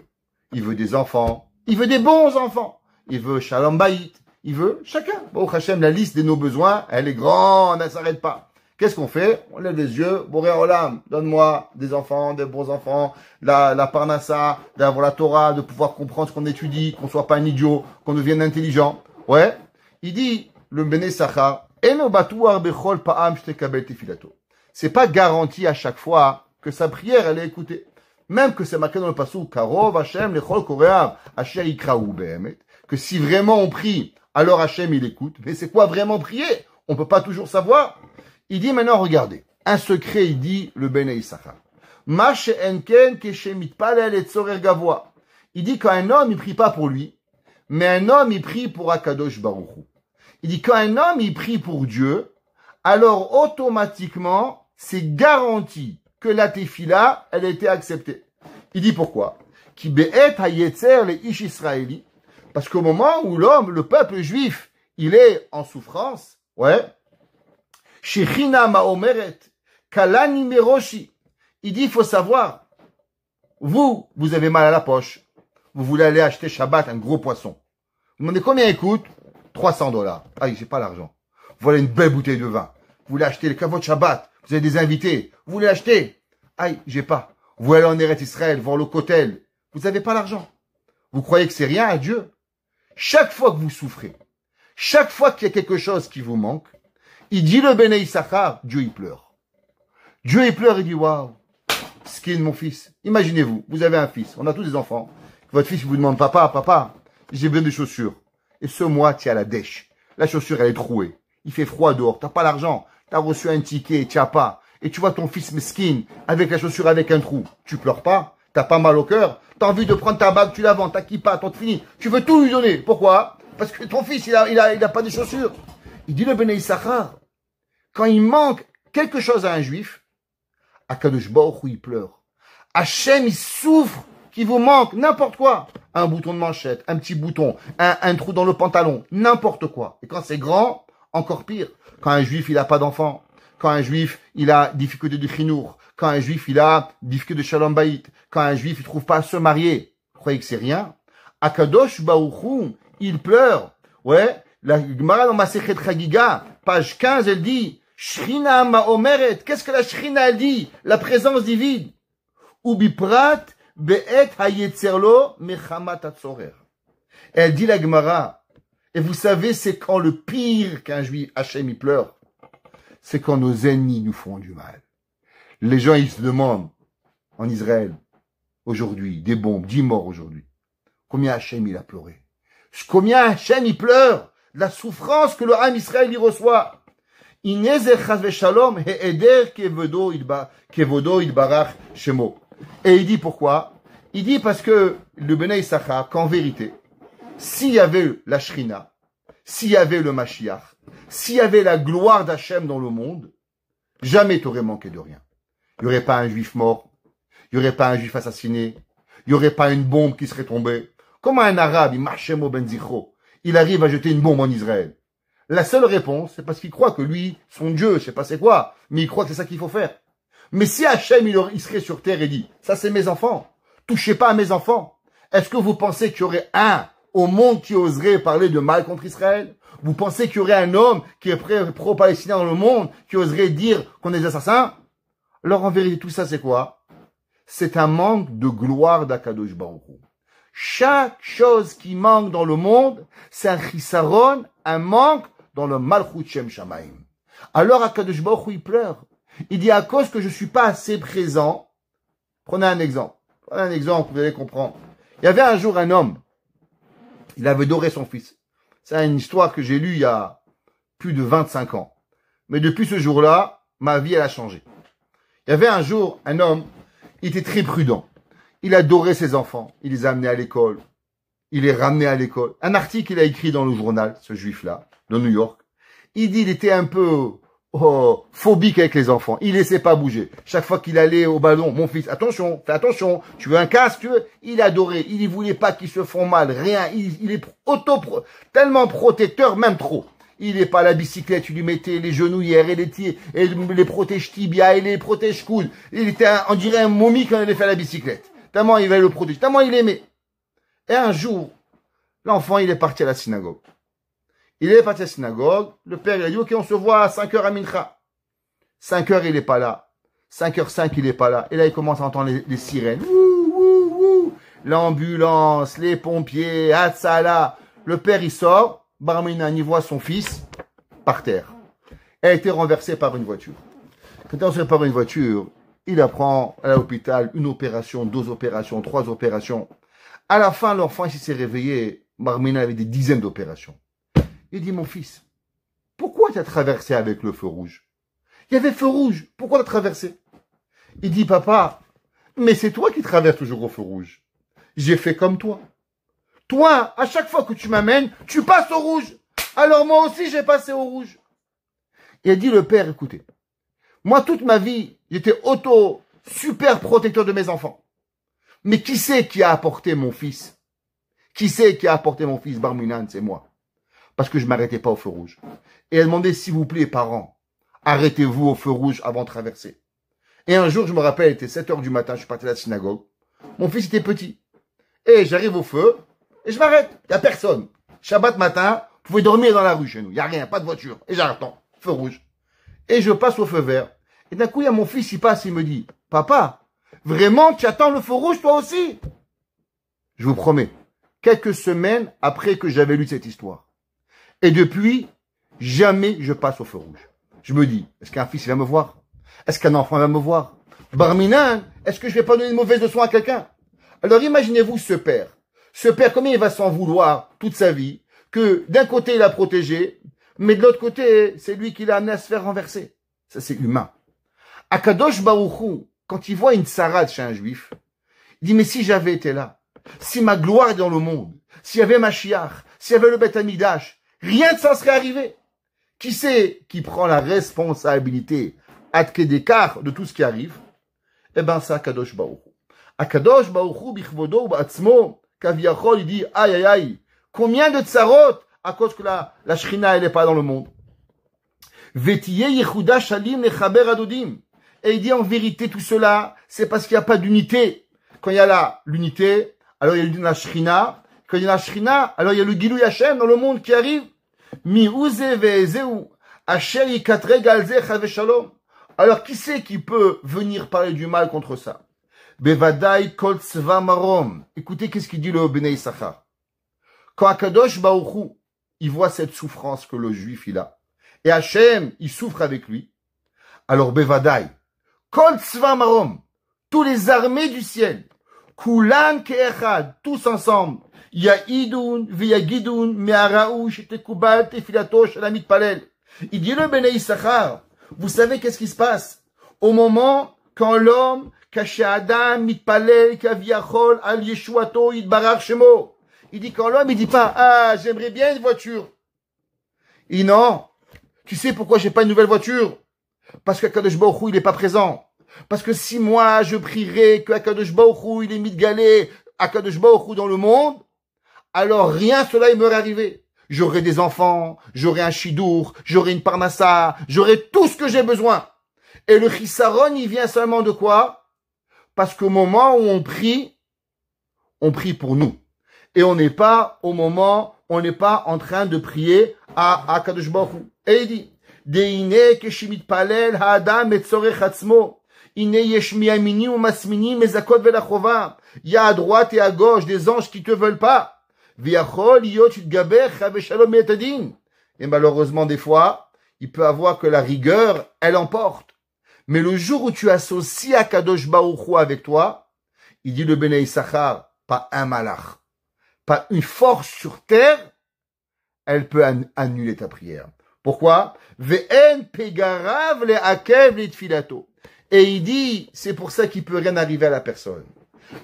il veut des enfants, il veut des bons enfants, il veut shalom bayit, il veut chacun. Bon, Hachem, la liste de nos besoins, elle est grande, elle ne s'arrête pas. Qu'est-ce qu'on fait? On lève les yeux, Boré Olam, donne-moi des enfants, des bons enfants, la parnassa, d'avoir la Torah, de pouvoir comprendre ce qu'on étudie, qu'on soit pas un idiot, qu'on devienne intelligent. Ouais, il dit, le Bnei Issachar, c'est pas garanti à chaque fois que sa prière, elle est écoutée. Même que c'est marqué dans le passage, Karov Hashem lechol koreav, Asher yikraou behemet, que si vraiment on prie, alors Hashem il écoute. Mais c'est quoi vraiment prier? On peut pas toujours savoir. Il dit maintenant, regardez, un secret, il dit le Bnei Issachar. Ma she'enken keshemitpalel et tzorer gavoa. Il dit quand un homme, il prie pas pour lui, mais un homme, il prie pour Akadosh Baruch Hu. Il dit quand un homme, il prie pour Dieu, alors automatiquement, c'est garanti que la tefila, elle a été acceptée. Il dit pourquoi? Ki be'et hayetzer le ish israéli. Parce qu'au moment où l'homme, le peuple juif, il est en souffrance, ouais, Shechina ma'omeret, kalani meroshi. Il dit, il faut savoir, vous avez mal à la poche. Vous voulez aller acheter Shabbat un gros poisson. Vous demandez combien il coûte? $300. Ah, j'ai pas l'argent. Voilà une belle bouteille de vin. Vous voulez acheter le kavod Shabbat. Vous avez des invités. Vous voulez acheter? Aïe, j'ai pas. Vous allez en Eretz Israël, voir le Kotel. Vous n'avez pas l'argent. Vous croyez que c'est rien à Dieu? Chaque fois que vous souffrez, chaque fois qu'il y a quelque chose qui vous manque, il dit le Béné Issachar, Dieu il pleure. Dieu il pleure, il dit waouh, skin mon fils. Imaginez-vous, vous avez un fils, on a tous des enfants. Votre fils vous demande papa, j'ai besoin de chaussures. Et ce mois, tu as la dèche. La chaussure elle est trouée. Il fait froid dehors, t'as pas l'argent, t'as reçu un ticket, tu n'as pas. Et tu vois ton fils mesquin avec la chaussure avec un trou. Tu pleures pas, t'as pas mal au cœur. T'as envie de prendre ta bague, tu la vends, ta kippa, ton fini. Tu veux tout lui donner. Pourquoi? Parce que ton fils, il a pas de chaussures. Il dit le Béné Issachar, quand il manque quelque chose à un juif, Akadosh Baruch Hu, il pleure. Hachem, il souffre qu'il vous manque n'importe quoi. Un bouton de manchette, un petit bouton, un trou dans le pantalon, n'importe quoi. Et quand c'est grand, encore pire. Quand un juif, il a pas d'enfant. Quand un juif, il a difficulté de chinour. Quand un juif, il a difficulté de shalom bayit. Quand un juif, il trouve pas à se marier. Vous croyez que c'est rien? Akadosh Baruch Hu, il pleure. Ouais. La Gemara dans Masechet Chagiga, page 15, elle dit, Shrina ma'omeret. Qu'est-ce que la Shrina, elle dit? La présence divine. Ubiprat be'et hayetzerlo mechamat atzorer. Elle dit la Gemara. Et vous savez, c'est quand le pire qu'un juif, Hachem, il pleure. C'est quand nos ennemis nous font du mal. Les gens, ils se demandent, en Israël, aujourd'hui, des bombes, 10 morts aujourd'hui. Combien Hachem il a pleuré? Combien Hachem il pleure? La souffrance que le Ham Israël y reçoit. Et il dit pourquoi? Il dit parce que le Béné Issachar, qu'en vérité, s'il y avait la Shrina, s'il y avait le Mashiach, s'il y avait la gloire d'Hachem dans le monde, jamais t'aurais manqué de rien. Il n'y aurait pas un juif mort, il n'y aurait pas un juif assassiné, il n'y aurait pas une bombe qui serait tombée. Comment un arabe, il arrive à jeter une bombe en Israël? La seule réponse, c'est parce qu'il croit que lui, son Dieu, je sais pas c'est quoi, mais il croit que c'est ça qu'il faut faire. Mais si Hachem, il serait sur terre et dit, ça c'est mes enfants, touchez pas à mes enfants. Est-ce que vous pensez qu'il y aurait un au monde qui oserait parler de mal contre Israël? Vous pensez qu'il y aurait un homme qui est pro-palestinien dans le monde qui oserait dire qu'on est des assassins? Alors en vérité, tout ça c'est quoi? C'est un manque de gloire d'Akadosh Baruch Hu. Chaque chose qui manque dans le monde, c'est un chisaron, un manque dans le Malchut Shem Shamaim. Alors Akadosh Baruch Hu, il pleure. Il dit à cause que je suis pas assez présent. Prenez un exemple. Vous allez comprendre. Il y avait un jour un homme. Il avait doré son fils. C'est une histoire que j'ai lue il y a plus de 25 ans. Mais depuis ce jour-là, ma vie, elle a changé. Il y avait un jour un homme, il était très prudent. Il adorait ses enfants. Il les a amenés à l'école. Il les ramenait à l'école. Un article qu'il a écrit dans le journal, ce juif-là, de New York. Il dit, il était un peu phobique avec les enfants. Il laissait pas bouger. Chaque fois qu'il allait au ballon, mon fils, attention, fais attention. Tu veux un casque, tu veux? Il adorait. Il ne voulait pas qu'ils se font mal. Rien. Il est tellement protecteur, même trop. Il est pas à la bicyclette, tu lui mettais les genouillères et les protèges tibia et les protèges coudes. Il était, on dirait un momie quand il allait faire la bicyclette. Tellement il va le protéger, tellement il aimait. Et un jour, l'enfant, il est parti à la synagogue. Il est parti à la synagogue, le père, il a dit, ok, on se voit à 5h à Mincha. 5h, il est pas là. 5h05, il est pas là. Et là, il commence à entendre les sirènes. L'ambulance, les pompiers, Hatsala. Le père, il sort. Barminan, il voit son fils par terre. Elle a été renversée par une voiture. Quand elle est renversée par une voiture, il apprend à l'hôpital une opération, 2 opérations, 3 opérations. À la fin, l'enfant, il s'est réveillé. Barminan avait des dizaines d'opérations. Il dit, mon fils, pourquoi tu as traversé avec le feu rouge? Il y avait feu rouge. Pourquoi tu as traversé? Il dit, papa, Mais c'est toi qui traverses toujours au feu rouge. J'ai fait comme toi. Toi, à chaque fois que tu m'amènes, tu passes au rouge. Alors moi aussi, j'ai passé au rouge. Et a dit le père, écoutez, moi, toute ma vie, j'étais super protecteur de mes enfants. Mais qui c'est qui a apporté mon fils? Qui c'est qui a apporté mon fils Barminan? C'est moi. Parce que je m'arrêtais pas au feu rouge. Et elle demandait, s'il vous plaît, parents, arrêtez-vous au feu rouge avant de traverser. Et un jour, je me rappelle, il était 7 heures du matin, je suis parti à la synagogue. Mon fils était petit. Et j'arrive au feu, et je m'arrête. Il n'y a personne. Shabbat matin, vous pouvez dormir dans la rue chez nous. Il n'y a rien, pas de voiture. Et j'attends, feu rouge. Et je passe au feu vert. Et d'un coup, il y a mon fils, il passe, il me dit, papa, vraiment, tu attends le feu rouge toi aussi? Je vous promets, quelques semaines après que j'avais lu cette histoire. Et depuis, jamais je passe au feu rouge. Je me dis, est-ce qu'un fils va me voir? Est-ce qu'un enfant va me voir? Barminan, est-ce que je vais pas donner une mauvaise leçon à quelqu'un? Alors imaginez-vous ce père. Ce père, combien il va s'en vouloir toute sa vie, que d'un côté il a protégé, mais de l'autre côté, c'est lui qui l'a amené à se faire renverser. Ça, c'est humain. Akadosh Baruch Hu, quand il voit une sarade chez un juif, il dit, mais si j'avais été là, si ma gloire est dans le monde, s'il y avait Mashiach, s'il y avait le Beth Amikdash, rien de ça serait arrivé. Qui c'est qui prend la responsabilité d'écart de tout ce qui arrive? Eh ben, c'est Akadosh Baruch Hu. Akadosh Baruch Hu, bichvodo, ba'atzmo, kaviachol, il dit, aïe, aïe, aïe, combien de tsarot à cause que la Shrina, elle n'est pas dans le monde. Vetiye yehuda shalim lechaber adodim. Et il dit, en vérité, tout cela, c'est parce qu'il n'y a pas d'unité. Quand il y a l'unité, alors il y a la Shrina. Quand il y a la Shrina, alors il y a le Gilou Yashem dans le monde qui arrive. Mi uze ve'ezeu, asher yikatre galze chave shalom. Alors, qui c'est qui peut venir parler du mal contre ça? Bevadai kol tzva marom. Écoutez, qu'est-ce qu'il dit le Bnei Issachar. Quand Akadosh Baruch Hu, il voit cette souffrance que le juif il a, et Hachem, il souffre avec lui, alors Bevadai, kol tzva marom, tous les armées du ciel, kulan ke'echad, tous ensemble, ya'idun v'yagidun me'ara'u shetekubal tefilato shel hamitpalel. Il dit le Bnei Issachar, vous savez qu'est-ce qui se passe au moment quand l'homme, Kashe Adam, mitpalel, kaviachol, al yeshuato, yitbarar shemo. Il dit quand l'homme, il dit pas, ah, j'aimerais bien une voiture. Il dit non. Tu sais pourquoi j'ai pas une nouvelle voiture? Parce qu'Akadosh Baruch Hu, il est pas présent. Parce que si moi, je prierais que Akadosh Baruch Hu, il est mitgalé, Akadosh Baruch Hu dans le monde, alors rien cela il m'aurait arrivé. J'aurai des enfants, j'aurai un chidour, j'aurai une parnassa, j'aurai tout ce que j'ai besoin. Et le chisaron, il vient seulement de quoi? Parce qu'au moment où on prie pour nous. Et on n'est pas au moment, on n'est pas en train de prier à Akadosh Baruch Hu. Et il dit, Deine keshimit palel ha'adam et tzorech atzmo. Ine yesh miyamini ou masmini mezakot velachova. Il y a à droite et à gauche des anges qui te veulent pas. Et malheureusement, des fois, il peut avoir que la rigueur, elle emporte. Mais le jour où tu associes Akadosh Baruch Hu avec toi, il dit le Bnei Issachar, pas un malach, pas une force sur terre, elle peut annuler ta prière. Pourquoi? Ve'en pegarav le'akev le'tfilato. Et il dit, c'est pour ça qu'il peut rien arriver à la personne.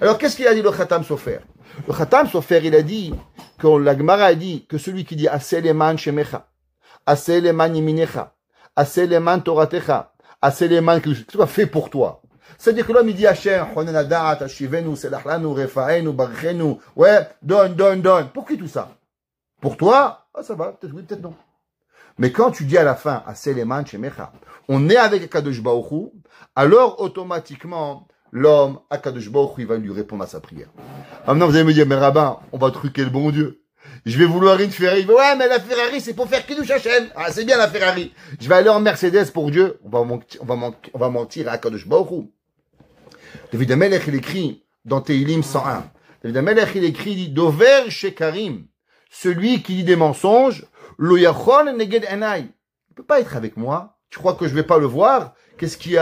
Alors, qu'est-ce qu'il a dit le Khatam Sofer? Le Khatam Sofer, il a dit, quand la Gemara a dit que celui qui dit Aseh leman shemecha, Aseh leman yeminecha, Aseh leman toratecha, Aseh leman, que tu as fait pour toi. C'est-à-dire que l'homme, il dit Hachem, Chonenadat, Hashivenu, Selachlanu, Refaenu, Barchenu, ouais, donne. Pour qui tout ça? Pour toi? Ah, ça va, peut-être oui, peut-être non. Mais quand tu dis à la fin, Aseh leman shemecha, on est avec Akadosh Baruch Hu, alors automatiquement, l'homme, Akadosh Baruch Hu, il va lui répondre à sa prière. Maintenant, vous allez me dire, mais rabbin, on va truquer le bon Dieu. Je vais vouloir une Ferrari. Ouais, mais la Ferrari, c'est pour faire Kiddush Hashem. Ah, c'est bien la Ferrari. Je vais aller en Mercedes pour Dieu. On va mentir à Akadosh Baruch Hu. David Amelech, il écrit dans Tehilim 101. David Amelech, il écrit, dit, Dover Shekarim, celui qui dit des mensonges, Lo Yachol Neged Enai. Il peut pas être avec moi. Tu crois que je vais pas le voir? Qu'est-ce qui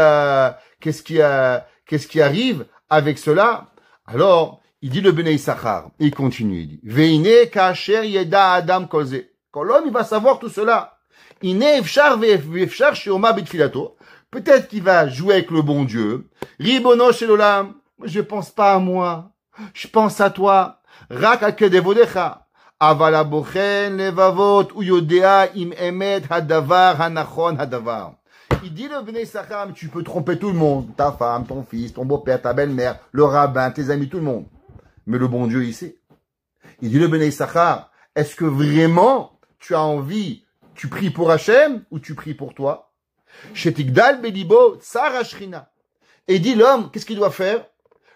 arrive avec cela? Alors, il dit le Bnei Issachar, il continue, il dit, Veine kasher yeda adam kolze. Quand l'homme, il va savoir tout cela, Ine efshar ve'efshar sheoma bitfilato. Peut-être qu'il va jouer avec le bon Dieu. Ribono shelolam, Je pense pas à moi. Je pense à toi. Rak akedevodecha. Avala bochen levavot uyodea im emet hadavar hanachon hadavar. Il dit le Bnei Sachar, tu peux tromper tout le monde. Ta femme, ton fils, ton beau-père, ta belle-mère, le rabbin, tes amis, tout le monde. Mais le bon Dieu, il sait. Il dit le Bnei Sachar, est-ce que vraiment tu as envie, tu pries pour Hachem ou tu pries pour toi? Shetigdal belibo tsar ashrina. Et il dit l'homme, qu'est-ce qu'il doit faire?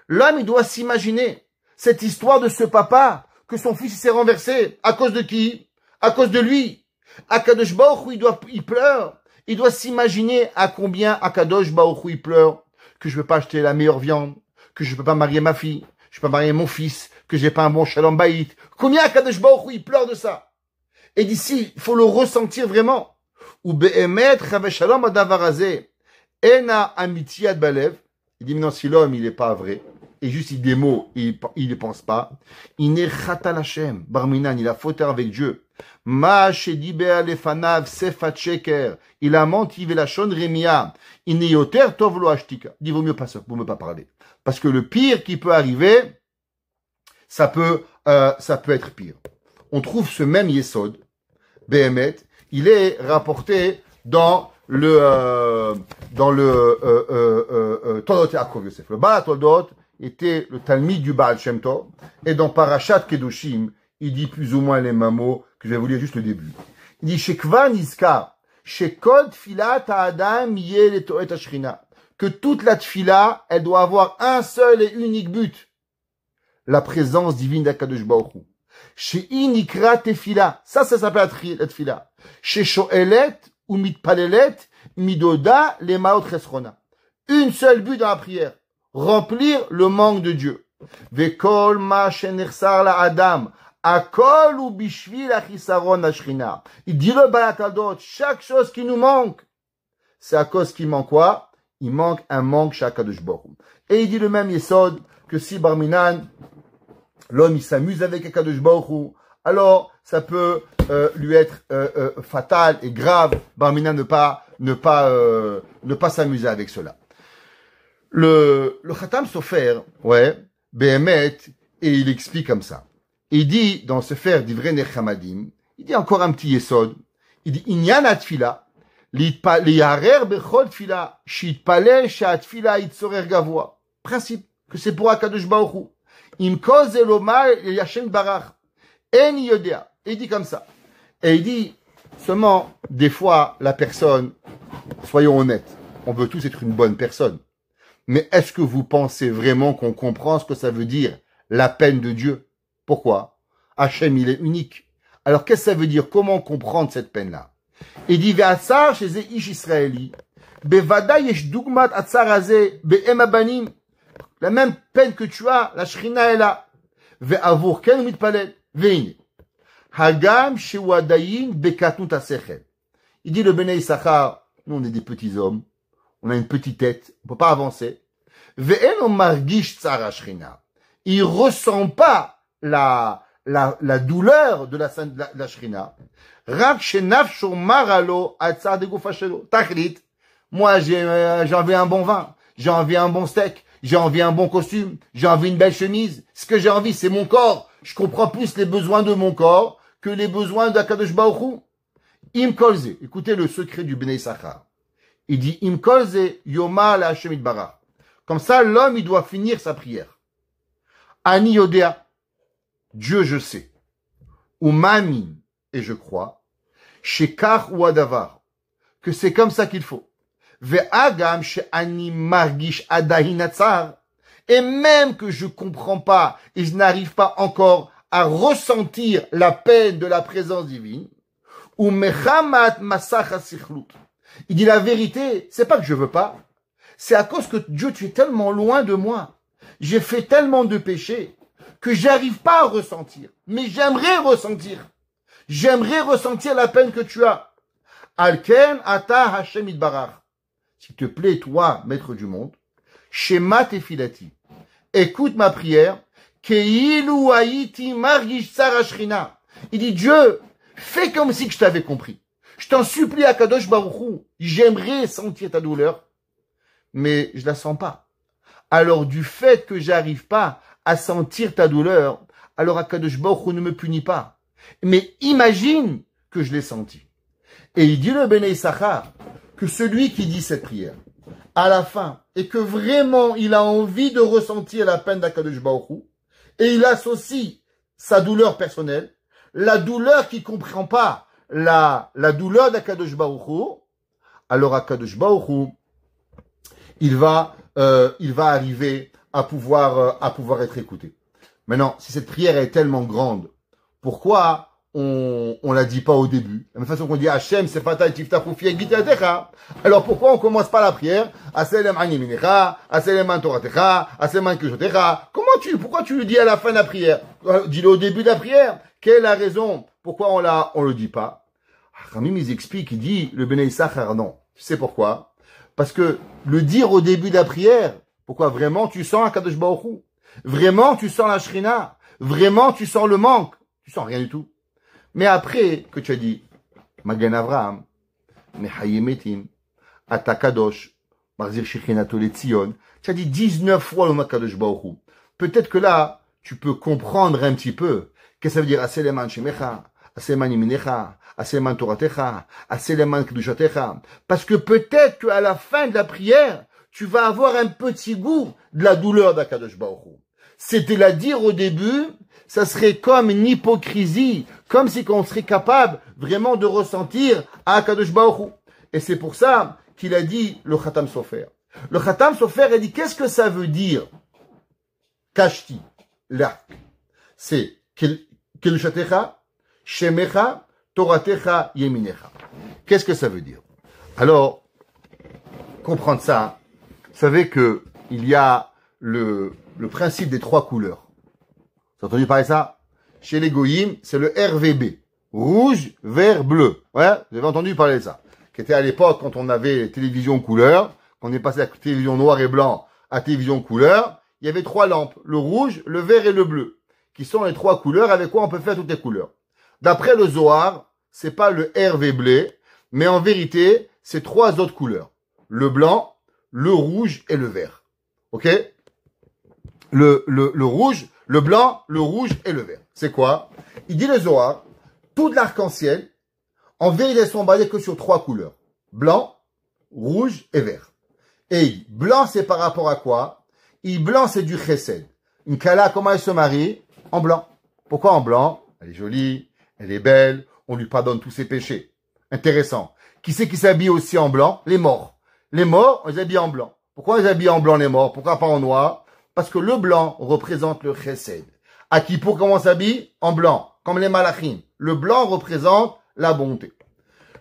L'homme, il doit s'imaginer cette histoire de ce papa, que son fils s'est renversé. À cause de qui? À cause de lui. Akadosh Baruch Hu, il pleure. Il doit s'imaginer à combien Akadosh Baruch Hu, il pleure. Que je ne peux pas acheter la meilleure viande. Que je ne peux pas marier ma fille. Je ne peux pas marier mon fils. Que j'ai pas un bon shalom bayit. Combien Akadosh Baruch Hu, il pleure de ça. Et d'ici, il faut le ressentir vraiment. Ou be'emet chave shalom adavar hazeh. Ena amitiad balev. Il dit, mais non, si l'homme, il n'est pas vrai, et juste il dit des mots, il ne pense pas, il n'est chatal Hashem, Barminan, il a fauté avec Dieu. Ma shediber lefanav sefat sheker, il a menti velachon remia, il n'est yoter tov lo ashtika. Il dit, vaut mieux pas parler. Parce que le pire qui peut arriver, ça peut être pire. On trouve ce même Yesod, Behemet, il est rapporté dans le Toldot Yaakov Yosef. Le Baal Toldot était le Talmid du Baal Shem Tov, et dans Parashat Kedoshim, il dit plus ou moins les mêmes mots, que je vais vous lire juste le début. Il dit, Shekva Nizka, Shekod Tfilat Adam Yeh Letoet Ashrina, que toute la tfila, elle doit avoir un seul et unique but, la présence divine d'Akadosh Baruch Hu. She'i Nikra Tefila, ça s'appelle la tfila. She Shoelet ou mitpalelet, midoda, les maot chesrona. Une seule but dans la prière. Remplir le manque de Dieu. Vekol ma shenersar la adam. Akol ou bishvil achisaron ashrina. Il dit le balatadot, chaque chose qui nous manque. C'est à cause qu'il manque quoi? Il manque un manque chez Akadosh Baruch Hu. Et il dit le même Yesod que si Barminan, l'homme il s'amuse avec Akadosh Baruch Hu, alors ça peut lui être fatal et grave. Barmina ne pas s'amuser avec cela. Le Khatam Sofer, Behemet, et il explique comme ça. Il dit dans Sefer Divrei Nechamadim, il dit encore un petit yesod. Il dit Inyan atfila, liyarer bechol tfila, shitpalel shatfila itzorer gavoa. Principe que c'est pour Akadosh Baruch Hu. Im koz elomar yashem barach. En yodea. Il dit comme ça. Et il dit, seulement, des fois, la personne, soyons honnêtes, on veut tous être une bonne personne. Mais est-ce que vous pensez vraiment qu'on comprend ce que ça veut dire, la peine de Dieu? Pourquoi? Hachem, il est unique. Alors, qu'est-ce que ça veut dire? Comment comprendre cette peine-là? Il dit, Ve'atzar chez Ish Israeli, Bevada yesh dugmat atzar hazeh, be'em abanim. La même peine que tu as, la shrina est là. Ve'avur ken mitpalel. Ve'ine. Hagam shewadayin bekatnut asechel. Il dit le Bnei Sachar, nous on est des petits hommes, on a une petite tête, on peut pas avancer. Ve'en margish tsar ashrina. Il ressent pas la douleur de la shrina. Rak shenafsho maralo atzar de gufashelo. Tachlit. Moi j'ai envie un bon vin, j'ai envie un bon steak, j'ai envie un bon costume, j'ai envie une belle chemise. Ce que j'ai envie, c'est mon corps. Je comprends plus les besoins de mon corps que les besoins d'Akadosh Baruch Hu. Im kolze. Écoutez le secret du Bnei Sachar. Il dit, Im kolze yoma la Hashem itbarach. Comme ça, l'homme, il doit finir sa prière. Ani yodea. Dieu, je sais. Ou mamin. Et je crois. Shekach ou adavar. Que c'est comme ça qu'il faut. Ve'agam she'ani margish adahinatzar. Et même que je comprends pas et je n'arrive pas encore à ressentir la peine de la présence divine, ou mechamat masach asichlut. Il dit la vérité, c'est pas que je veux pas, c'est à cause que Dieu, tu es tellement loin de moi. J'ai fait tellement de péchés que j'arrive pas à ressentir. Mais j'aimerais ressentir. J'aimerais ressentir la peine que tu as. Alken ata Hashem itbarach. S'il te plaît, toi, maître du monde, Shema tefilati. Écoute ma prière. Keilu haïti margish tsar ashrina. Il dit, Dieu, fais comme si que je t'avais compris. Je t'en supplie à Kadosh Baruch Hu. J'aimerais sentir ta douleur, mais je la sens pas. alors du fait que j'arrive pas à sentir ta douleur, alors Akadosh Baruch Hu ne me punit pas. Mais imagine que je l'ai senti. Et il dit le Bnei Issachar que celui qui dit cette prière, à la fin, et que vraiment il a envie de ressentir la peine d'Akadosh Baruch Hu, et il associe sa douleur personnelle, la douleur qui comprend pas la douleur d'Akadosh Baruch Hu, alors Akadosh Baruch Hu, il va arriver à pouvoir être écouté. Maintenant, si cette prière est tellement grande, pourquoi on la dit pas au début? De la même façon qu'on dit Hachem, c'est fatal, tiftachu fi gitatecha. Alors pourquoi on commence pas la prière? Aselem animinecha, aselem an toratecha, aselem an keshotecha. Pourquoi tu le dis à la fin de la prière? Dis-le au début de la prière. Quelle est la raison? Pourquoi on le dit pas? Ramim, ils expliquent, il dit, le Bnei Issachar, non. Tu sais pourquoi? Parce que le dire au début de la prière, pourquoi vraiment tu sens Akadosh Baruch Hu? Vraiment tu sens la Shrina? Vraiment tu sens le manque? Tu sens rien du tout. Mais après que tu as dit, Magen Avraham, Mehayemetim, Atakadosh, Marzir Shechinato le Tzion, tu as dit 19 fois le Makadosh Baruch Hu. Peut-être que là, tu peux comprendre un petit peu. Qu'est-ce que ça veut dire? Aseleman Shemecha, Aseleman Yiminecha, Aseleman Toratecha, Aseleman Kedushatecha. Parce que peut-être qu'à la fin de la prière, tu vas avoir un petit goût de la douleur d'Akadosh Baruch Hu. C'était la dire au début, ça serait comme une hypocrisie, comme si on serait capable vraiment de ressentir à Akadosh Baruch Hu. Et c'est pour ça qu'il a dit le Khatam Sofer. Le Khatam Sofer a dit, qu'est-ce que ça veut dire? Kashti, l'arc. C'est Kedushatecha, Shemecha, Toratecha, Yeminecha. Qu'est-ce que ça veut dire? Alors, comprendre ça, vous savez que il y a le principe des 3 couleurs. Vous avez entendu parler de ça? Chez les Goïm, c'est le RVB. Rouge, vert, bleu. Ouais, vous avez entendu parler de ça. Qui était à l'époque, quand on avait télévision couleur, quand on est passé à la télévision noir et blanc à télévision couleur, il y avait 3 lampes. Le rouge, le vert et le bleu. Qui sont les 3 couleurs avec quoi on peut faire toutes les couleurs. D'après le Zohar, c'est pas le RVB, mais en vérité, c'est 3 autres couleurs. Le blanc, le rouge et le vert. Ok? Le rouge, le blanc, le rouge et le vert. C'est quoi? Il dit le Zohar, tout l'arc-en-ciel, en vérité, elles sont basées que sur 3 couleurs. Blanc, rouge et vert. Et blanc, c'est par rapport à quoi? Blanc, c'est du chesed. Une kala, comment elle se marie? En blanc. Pourquoi en blanc? Elle est jolie, elle est belle, on lui pardonne tous ses péchés. Intéressant. Qui c'est qui s'habille aussi en blanc? Les morts. Les morts, on les habille en blanc. Pourquoi on les habille en blanc, les morts? Pourquoi pas en noir? Parce que le blanc représente le chesed. À Kippour, comment on s'habille? En blanc. Comme les malachim. Le blanc représente la bonté.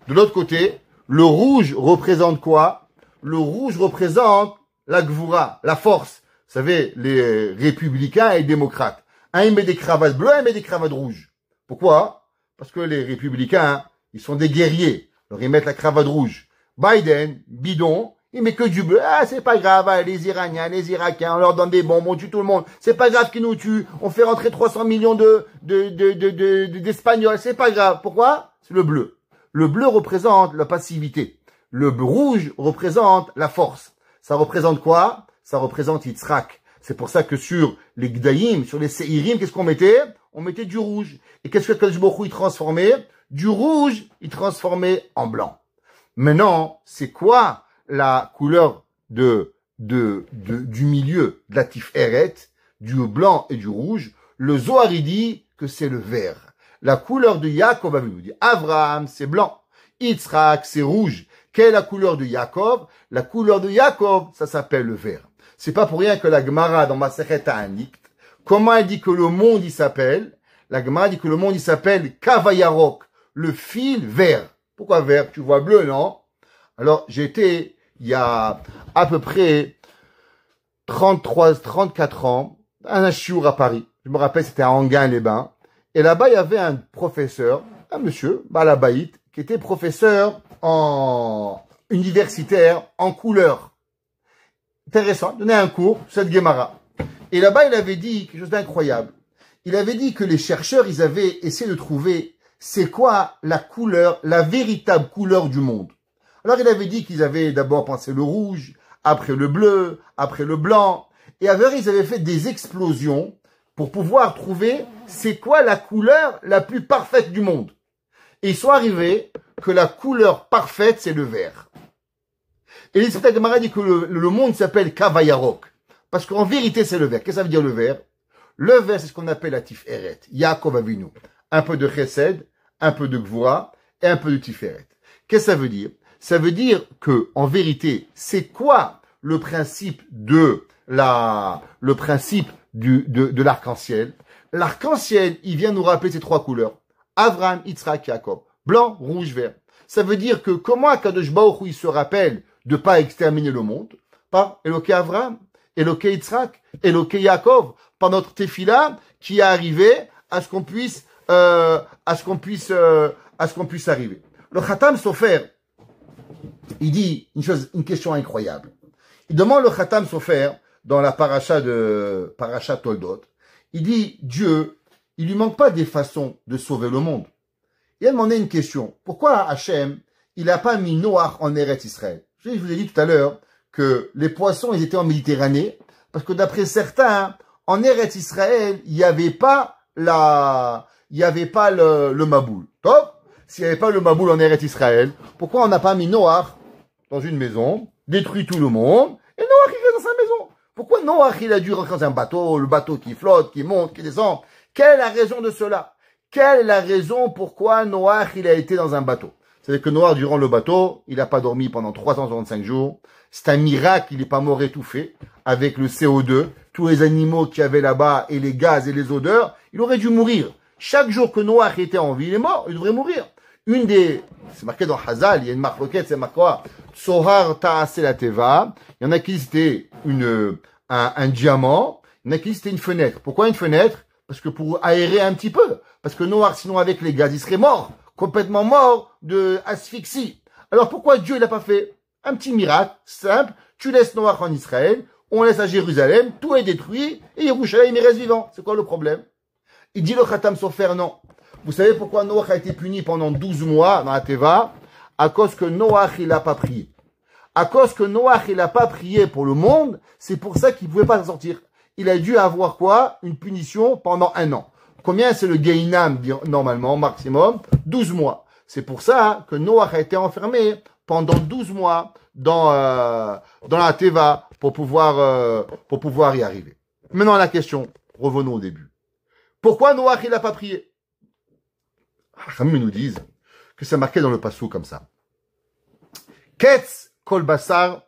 De l'autre côté, le rouge représente quoi? Le rouge représente la gvoura, la force. Vous savez, les républicains et les démocrates. Un, il met des cravates bleues, un, il met des cravates rouges. Pourquoi? Parce que les républicains, ils sont des guerriers. Alors, ils mettent la cravate rouge. Biden, bidon, il met que du bleu. Ah, c'est pas grave, les Iraniens, les Irakiens, on leur donne des bombes, on tue tout le monde. C'est pas grave qu'ils nous tuent. On fait rentrer 300 millions d'Espagnols. C'est pas grave. Pourquoi? C'est le bleu. Le bleu représente la passivité. Le rouge représente la force. Ça représente quoi? Ça représente Yitzhak. C'est pour ça que sur les Gdaïm, sur les Seirim, qu'est-ce qu'on mettait? On mettait du rouge. Et qu'est-ce que Kadosh Baruch Hu, il transformait? Du rouge, il transformait en blanc. Maintenant, c'est quoi la couleur du milieu de la Tiferet, du blanc et du rouge? Le Zohar, il dit que c'est le vert. La couleur de Yaakov, avait nous dit, Abraham, c'est blanc. Yitzhak, c'est rouge. Quelle est la couleur de Yaakov? La couleur de Yaakov, ça s'appelle le vert. C'est pas pour rien que la Gemara dans Masechet Ta'anit, comment elle dit que le monde il s'appelle? La Gemara dit que le monde il s'appelle Kavayarok, le fil vert. Pourquoi vert? Tu vois bleu, non? Alors, j'étais, il y a à peu près 34 ans, à un chiour à Paris. Je me rappelle, c'était à Enghien-les-Bains. Et là-bas, il y avait un professeur, un monsieur, Balabaït, qui était professeur universitaire en couleur. Intéressant, il donnait un cours, cette Gemara. Et là-bas, il avait dit quelque chose d'incroyable. Il avait dit que les chercheurs, ils avaient essayé de trouver c'est quoi la couleur, la véritable couleur du monde. Alors, il avait dit qu'ils avaient d'abord pensé le rouge, après le bleu, après le blanc. Et avec ils avaient fait des explosions pour pouvoir trouver c'est quoi la couleur la plus parfaite du monde. Et ils sont arrivés que la couleur parfaite, c'est le vert. Et l'Israël Gemara dit que le monde s'appelle Kavayarok. Parce qu'en vérité, c'est le vert. Qu'est-ce que ça veut dire le vert? Le vert, c'est ce qu'on appelle la Tiferet. Yaakov Avinu. Un peu de Chesed, un peu de Gvura et un peu de Tiferet. Qu'est-ce que ça veut dire? Ça veut dire que, en vérité, c'est quoi le principe de l'arc-en-ciel? L'arc-en-ciel, il vient nous rappeler ces trois couleurs. Avraham, Yitzhak, Yaakov. Blanc, rouge, vert. Ça veut dire que comment Akadosh Baruch Hu, il se rappelle de pas exterminer le monde? Par Eloké Avraham, Eloké Yitzhak, Eloké Yaakov, par notre tefila qui est arrivé à ce qu'on puisse arriver. Le Khatam Sofer, il dit une question incroyable. Il demande le Khatam Sofer dans la paracha Toldot. Il dit, Dieu, il lui manque pas des façons de sauver le monde. Il a demandé une question. Pourquoi Hachem, il n'a pas mis Noach en Eretz Israël? Je vous ai dit tout à l'heure que les poissons, ils étaient en Méditerranée, parce que d'après certains, en Eretz Israël, il n'y avait pas le Maboul. Top? S'il n'y avait pas le Maboul en Eretz Israël, pourquoi on n'a pas mis Noach dans une maison, détruit tout le monde, et Noach, il reste dans sa maison? Pourquoi Noach, il a dû rentrer dans un bateau, le bateau qui flotte, qui monte, qui descend? Quelle est la raison de cela? Quelle est la raison pourquoi Noach, il a été dans un bateau? C'est-à-dire que Noach, durant le bateau, il n'a pas dormi pendant 365 jours. C'est un miracle, il n'est pas mort étouffé avec le CO2. Tous les animaux qu'il y avait là-bas et les gaz et les odeurs, il aurait dû mourir. Chaque jour que Noach était en vie, il est mort, il devrait mourir. C'est marqué dans Hazal, il y a une marque roquette, c'est marqué quoi? Tsohar ta'ase la teva. Il y en a qui c'était un diamant. Il y en a qui c'était une fenêtre. Pourquoi une fenêtre? Parce que pour aérer un petit peu. Parce que Noach, sinon avec les gaz, il serait mort. Complètement mort de asphyxie. Alors pourquoi Dieu n'a pas fait un petit miracle simple? Tu laisses Noach en Israël, on laisse à Jérusalem, tout est détruit, et Yerushalayim, il reste vivant. C'est quoi le problème? Il dit le Khatam Sofer, non. Vous savez pourquoi Noach a été puni pendant 12 mois dans la Teva? À cause que Noach, il n'a pas prié. À cause que Noach, il n'a pas prié pour le monde, c'est pour ça qu'il ne pouvait pas s'en sortir. Il a dû avoir quoi? Une punition pendant 1 an. Combien c'est le Gainam, normalement, maximum? 12 mois. C'est pour ça que Noach a été enfermé pendant 12 mois dans la Teva pour pouvoir y arriver. Maintenant, la question. Revenons au début. Pourquoi Noach, il n'a pas prié? Ils nous disent que c'est marqué dans le passou comme ça. Ketz kol basar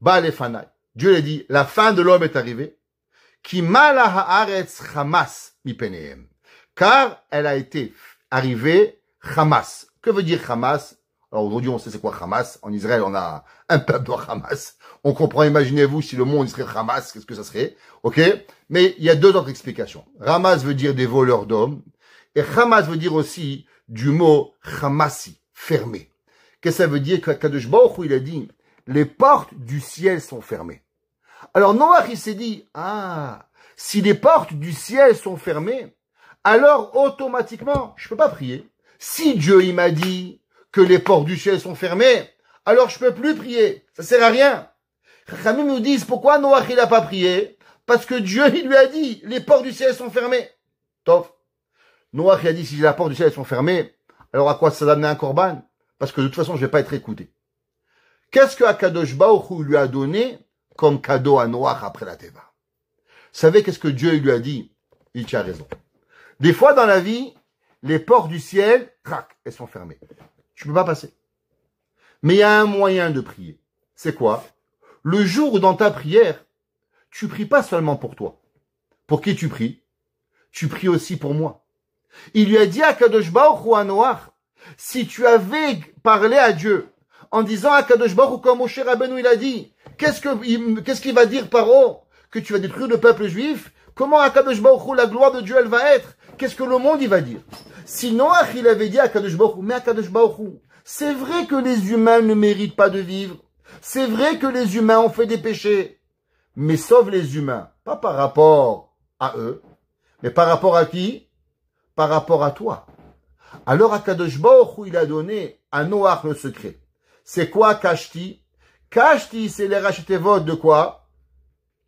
ba lefanai. Dieu l'a dit, la fin de l'homme est arrivée. Ki mala haaretz chamas mipenehem. Car elle a été arrivée Hamas. Que veut dire Hamas? Alors aujourd'hui, on sait c'est quoi Hamas. En Israël, on a un peuple de Hamas. On comprend, imaginez-vous, si le monde serait Hamas, qu'est-ce que ça serait? Ok? Mais il y a deux autres explications. Hamas veut dire des voleurs d'hommes. Et Hamas veut dire aussi du mot Hamasi, fermé. Qu'est-ce que ça veut dire? Kadosh Baruch Hu, il a dit, les portes du ciel sont fermées. Alors Noach, il s'est dit, si les portes du ciel sont fermées, alors automatiquement, je peux pas prier. Si Dieu, il m'a dit que les portes du ciel sont fermées, alors je peux plus prier. Ça sert à rien. Chachamim nous disent, pourquoi Noach, il a pas prié? Parce que Dieu, il lui a dit, les portes du ciel sont fermées. Tof. Noach, il a dit, si les portes du ciel sont fermées, alors à quoi ça donne un korban? Parce que de toute façon, je vais pas être écouté. Qu'est-ce que Akadosh Baruch Hu lui a donné comme cadeau à Noach après la Teva? Vous savez qu'est-ce que Dieu lui a dit? Il tient raison. Des fois dans la vie, les portes du ciel, crac, elles sont fermées. Tu peux pas passer. Mais il y a un moyen de prier. C'est quoi? Le jour où dans ta prière, tu pries pas seulement pour toi. Pour qui tu pries? Tu pries aussi pour moi. Il lui a dit à Kadosh Baruch Hu à Noach, si tu avais parlé à Dieu en disant à Kadosh Baruch Hu comme Moshe Rabbeinu il a dit, qu'est-ce qu'il va dire Paro? Que tu vas détruire le peuple juif? Comment à Kadosh Baruch Hu la gloire de Dieu elle va être? Qu'est-ce que le monde il va dire? Si Noach il avait dit à Kadosh Baruch Hu, mais à Kadosh Baruch Hu, c'est vrai que les humains ne méritent pas de vivre. C'est vrai que les humains ont fait des péchés. Mais sauve les humains. Pas par rapport à eux. Mais par rapport à qui? Par rapport à toi. Alors Akadosh Baruch Hu, il a donné à Noach le secret. C'est quoi Kashti? Kashti, c'est les rachetevot de quoi?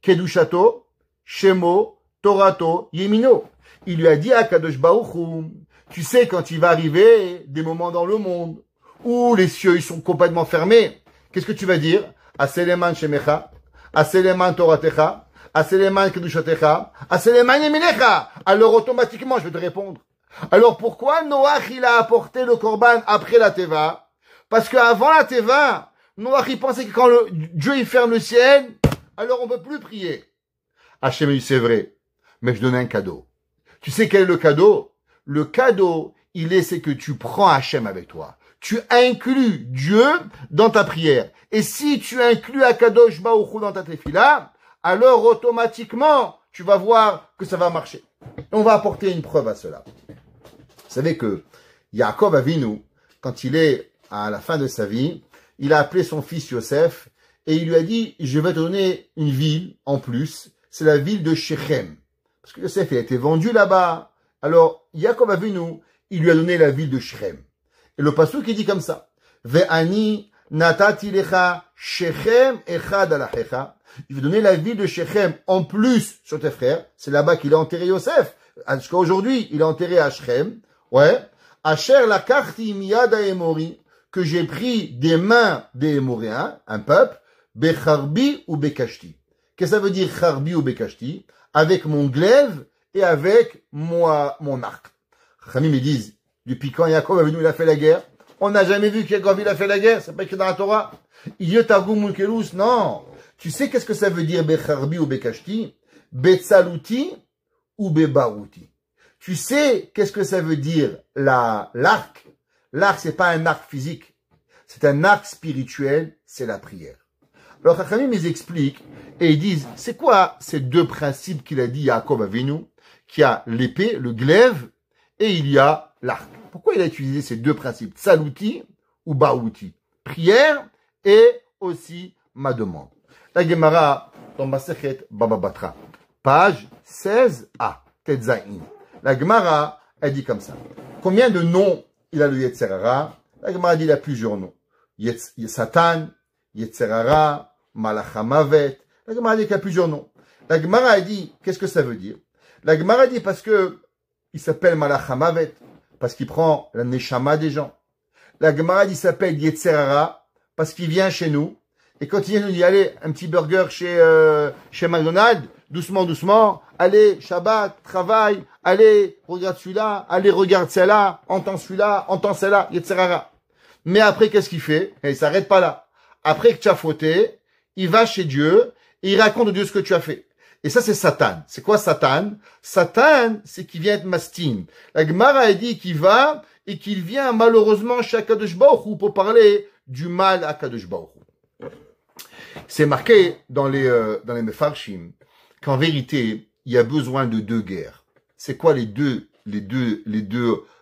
Kedushato, Shemo, Torato, Yemino. Il lui a dit à Kadosh Baruch Hu, tu sais quand il va arriver des moments dans le monde où les cieux ils sont complètement fermés, qu'est-ce que tu vas dire? Aseleman Shemecha, Aseleman Toratecha, Aseleman Kedushatecha, Aseleman Yeminecha. Alors automatiquement je vais te répondre. Alors pourquoi Noach il a apporté le korban après la Teva? Parce qu'avant la Teva, Noach il pensait que quand Dieu il ferme le ciel, alors on ne peut plus prier. Hachem dit c'est vrai, mais je donne un cadeau. Tu sais quel est le cadeau? Le cadeau, c'est que tu prends Hachem avec toi. Tu inclus Dieu dans ta prière. Et si tu inclus Akadosh Baruch Hu dans ta tefila, alors automatiquement, tu vas voir que ça va marcher. On va apporter une preuve à cela. Vous savez que Yaakov Avinu, quand il est à la fin de sa vie, il a appelé son fils Yosef et il lui a dit, je vais te donner une ville en plus, c'est la ville de Shechem. Parce que Yosef il a été vendu là-bas. Alors, Yaakov Avinu, il lui a donné la ville de Shechem. Et le pasuk qui dit comme ça, Ve'ani natati lecha Shechem echad alachecha. Il veut donner la ville de Shechem en plus sur tes frères. C'est là-bas qu'il a enterré Yosef. Jusqu'à aujourd'hui, il est enterré à Shechem. Ouais. Asher la karti miyad ha'emori, que j'ai pris des mains des Émoréens, un peuple, becharbi ou bekashti. Qu'est-ce que ça veut dire charbi ou bekashti? Avec mon glaive et avec moi, mon arc. Khamim, ils disent, depuis quand Yaakov Avinu il a fait la guerre? On n'a jamais vu qu'Yaakov il a fait la guerre, c'est pas écrit dans la Torah. Non. Tu sais qu'est-ce que ça veut dire becharbi ou bekashti? Betsaluti ou bebaruti. Tu sais qu'est-ce que ça veut dire l'arc? L'arc, c'est pas un arc physique. C'est un arc spirituel, c'est la prière. Alors, Chachamim, ils expliquent et ils disent, c'est quoi ces deux principes qu'il a dit Yaakov Avinu? Qu'il y a l'épée, le glaive, et il y a l'arc. Pourquoi il a utilisé ces deux principes? Tsalouti ou baouti? Prière et aussi ma demande. La Gemara, dans Masechet Baba Batra, page 16a, Tetzaïn. La Gemara, elle dit comme ça. Combien de noms il a le Yetzerara? La Gemara dit il a plusieurs noms. Satan, Yetzerara, Malachamavet. La Gemara dit qu'il y a plusieurs noms. La Gemara a dit, qu'est-ce que ça veut dire? La Gemara dit parce que il s'appelle Malachamavet, parce qu'il prend la neshama des gens. La Gemara dit il s'appelle Yetzerara, parce qu'il vient chez nous. Et quand il vient nous dit, allez, un petit burger chez McDonald's, doucement, doucement, allez, Shabbat, travail, allez, regarde celui-là, allez, regarde celle-là, entends celui-là, entends celle-là, Yetzerara. Mais après, qu'est-ce qu'il fait? Et il s'arrête pas là. Après que tu as fauté, il va chez Dieu et il raconte à Dieu ce que tu as fait. Et ça, c'est Satan. C'est quoi Satan? Satan, c'est qu'il vient être mastin. La Gemara a dit qu'il va et qu'il vient malheureusement chez Akadosh Baruch Hu pour parler du mal à Akadosh Baruch Hu. C'est marqué dans les Mefarshim qu'en vérité, il y a besoin de deux guerres. C'est quoi les deux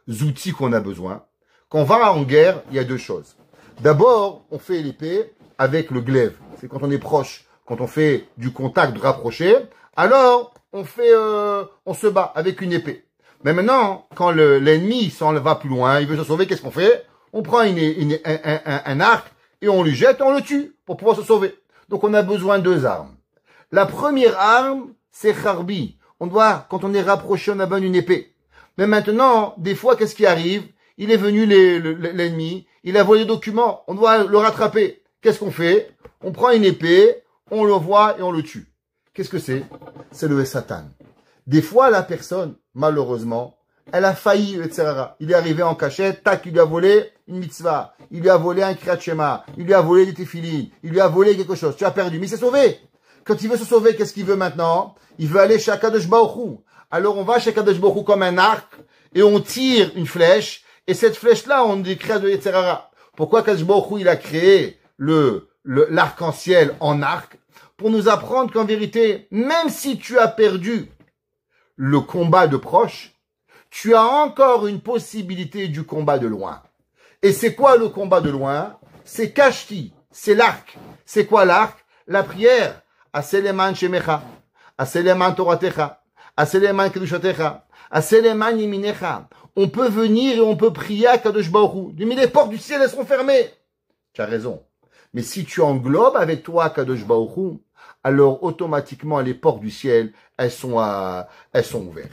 outils qu'on a besoin? Quand on va en guerre, il y a deux choses. D'abord, on fait l'épée avec le glaive. C'est quand on est proche, quand on fait du contact rapproché, alors on se bat avec une épée. Mais maintenant, quand l'ennemi s'en va plus loin, il veut se sauver, qu'est-ce qu'on fait? On prend un arc et on lui jette, on le tue pour pouvoir se sauver. Donc on a besoin de deux armes. La première arme, c'est Charbi. Quand on est rapproché, on a besoin d'une épée. Mais maintenant, des fois, qu'est-ce qui arrive? Il est venu l'ennemi, il a volé des documents, on doit le rattraper. Qu'est-ce qu'on fait? On prend une épée, on le voit et on le tue. Qu'est-ce que c'est? C'est le Satan. Des fois, la personne, malheureusement, elle a failli, etc. Il est arrivé en cachette, tac, il lui a volé une mitzvah, il lui a volé un kriyat shema, il lui a volé des téphilines, il lui a volé quelque chose. Tu as perdu, mais il s'est sauvé. Quand il veut se sauver, qu'est-ce qu'il veut maintenant? Il veut aller chez Akadosh Baruch Hu. Alors on va chez Akadosh Baruch Hu comme un arc et on tire une flèche. Et cette flèche-là, on décrit de Yetzerara. Pourquoi Akadosh Baruch Hu, il a créé l'arc-en-ciel en arc? Pour nous apprendre qu'en vérité, même si tu as perdu le combat de proche, tu as encore une possibilité du combat de loin. Et c'est quoi le combat de loin? C'est Kashti, c'est l'arc. C'est quoi l'arc? La prière. Aseleman shemecha, aseleman toratecha, aseleman kedushatecha, aseleman yeminecha. On peut venir et on peut prier à Kadosh Baruch Hu. Mais les portes du ciel, elles seront fermées. Tu as raison. Mais si tu englobes avec toi Kadosh Baruch Hu, alors automatiquement les portes du ciel, elles sont ouvertes.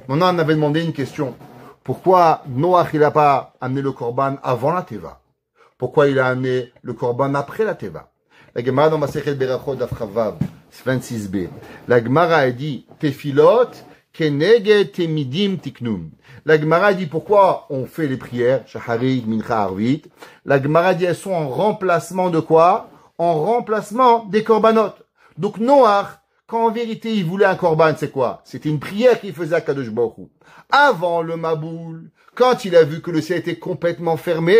Maintenant, on avait demandé une question. Pourquoi Noach, il n'a pas amené le korban avant la teva? Pourquoi il a amené le korban après la teva? La Gemara dans Masechet Berachot Daf Chavav 26b. La Gemara a dit Tefilot keneged temidim tiknum. La Gemara dit pourquoi on fait les prières Shacharit, Mincha, Arvit. La Gemara dit elles sont en remplacement de quoi? En remplacement des korbanot. Donc Noach, quand en vérité il voulait un korban, c'est quoi? C'était une prière qu'il faisait à Kadosh Baruch Hu. Avant le Maboul, quand il a vu que le ciel était complètement fermé,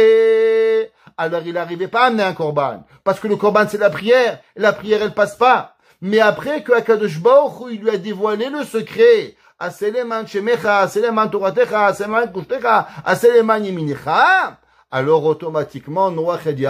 alors il n'arrivait pas à amener un korban. Parce que le korban c'est la prière, et la prière elle passe pas. Mais après que Akadosh Baruch Hu, il lui a dévoilé le secret, Aseleman Shemecha, Aseleman Toratecha, Aseleman Kushtecha, Aseleman Yeminecha, alors automatiquement Noach a dit,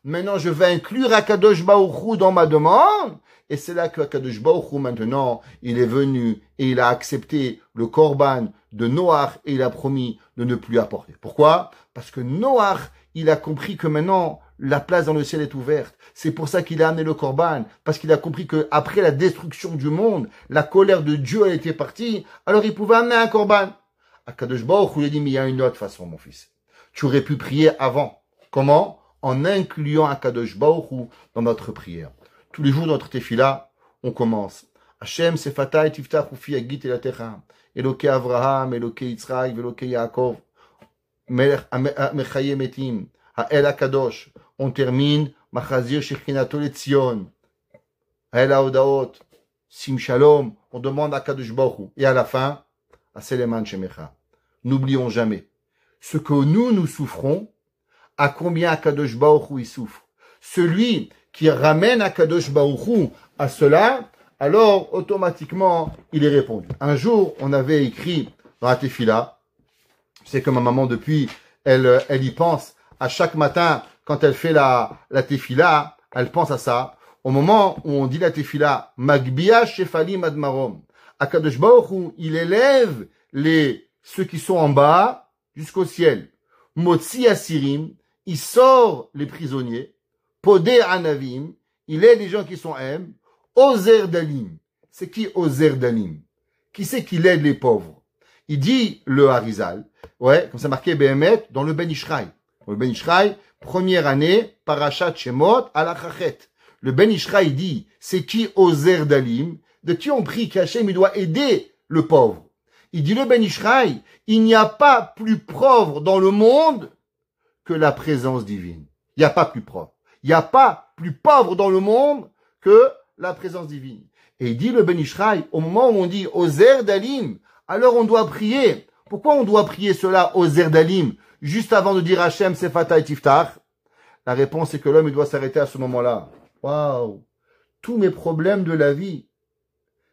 maintenant je vais inclure Akadosh Baruch Hu dans ma demande. Et c'est là que Akadosh Baruch Hu, maintenant, il est venu et il a accepté le korban de Noach et il a promis de ne plus apporter. Pourquoi? Parce que Noach, il a compris que maintenant, la place dans le ciel est ouverte. C'est pour ça qu'il a amené le korban, parce qu'il a compris que après la destruction du monde, la colère de Dieu a été partie, alors il pouvait amener un korban. Akadosh Baruch Hu lui a dit, mais il y a une autre façon, mon fils. Tu aurais pu prier avant. Comment? En incluant Akadosh Baruch Hu dans notre prière. Tous les jours dans notre tefila, on commence. Hashem sefatai tiftach ufi agit elatecha. Elokei Avraham, Elokei Yitzchak, Elokei Yaakov. Mechaye metim. Ha'el HaKadosh. On termine. Machazir shechinato letzion. Ha'el ha'odaot. Sim shalom. On demande à Kadosh Baruch Hu. Et à la fin, Aseleman shemecha. N'oublions jamais. Ce que nous souffrons, à combien Kadosh Baruch Hu il souffre. Celui qui ramène Akadosh Baruch Hu à cela, alors automatiquement il est répondu. Un jour, on avait écrit dans la tefila, c'est que ma maman depuis, elle y pense à chaque matin quand elle fait la tefila, elle pense à ça. Au moment où on dit la tefila, Magbia Shefalim Admarom, Akadosh Baruch Hu, il élève ceux qui sont en bas jusqu'au ciel. Motzi Asirim, il sort les prisonniers. Podé Anavim, il aide les gens qui sont M. Ozer Dalim. C'est qui Ozer Dalim? Qui c'est qu'il aide les pauvres? Il dit le Harizal. Ouais, comme c'est marqué Behemet dans le Ben Ishraï. Le Ben Ishraï, première année, Parashat Shemot, Alachachet. Le Ben Ishraï dit, c'est qui Ozer Dalim? De qui on prie qu'Hachem, il doit aider le pauvre? Il dit le Ben Ishraï, il n'y a pas plus pauvre dans le monde que la présence divine. Il n'y a pas plus pauvre. Il n'y a pas plus pauvre dans le monde que la présence divine. Et il dit le Ben Ishraï, au moment où on dit Ozer Dalim, alors on doit prier. Pourquoi on doit prier cela, Ozer Dalim, juste avant de dire Hashem Sefatai Tiftach? La réponse est que l'homme il doit s'arrêter à ce moment-là. Waouh! Tous mes problèmes de la vie,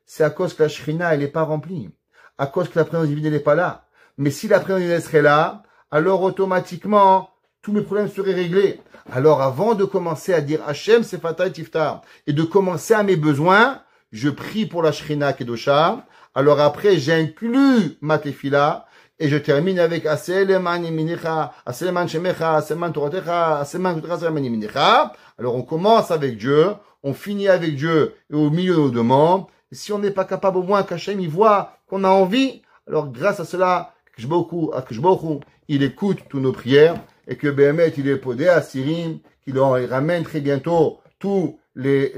c'est à cause que la Shrina, elle n'est pas remplie. À cause que la présence divine, elle n'est pas là. Mais si la présence divine serait là, alors automatiquement, tous mes problèmes seraient réglés. Alors avant de commencer à dire Hashem Sefatai Tiftar et de commencer à mes besoins, je prie pour la Shrina Kedosha. Alors après, j'inclus ma tefila et je termine avec Aseleman Yeminecha, Aseleman Shemecha, Aseleman Toratecha, Aseleman Kutecha, Aseleman Yeminecha. Alors on commence avec Dieu, on finit avec Dieu et au milieu de nos demandes. Et si on n'est pas capable au moins qu'Hachem il voit qu'on a envie, alors grâce à cela, Akadosh Baruch Hu, il écoute toutes nos prières. Et que Behemet, il est podé à Sirim, qu'il ramène très bientôt tous les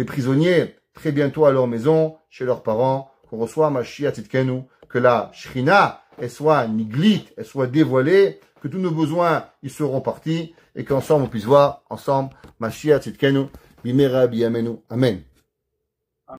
prisonniers très bientôt à leur maison, chez leurs parents, qu'on reçoit Mashiach Tzidkenu, que la Shrina, elle soit niglit, elle soit dévoilée, que tous nos besoins, ils seront partis, et qu'ensemble, on puisse voir, ensemble, Mashiach Tzidkenu, Bimera Biyamenu. Amen.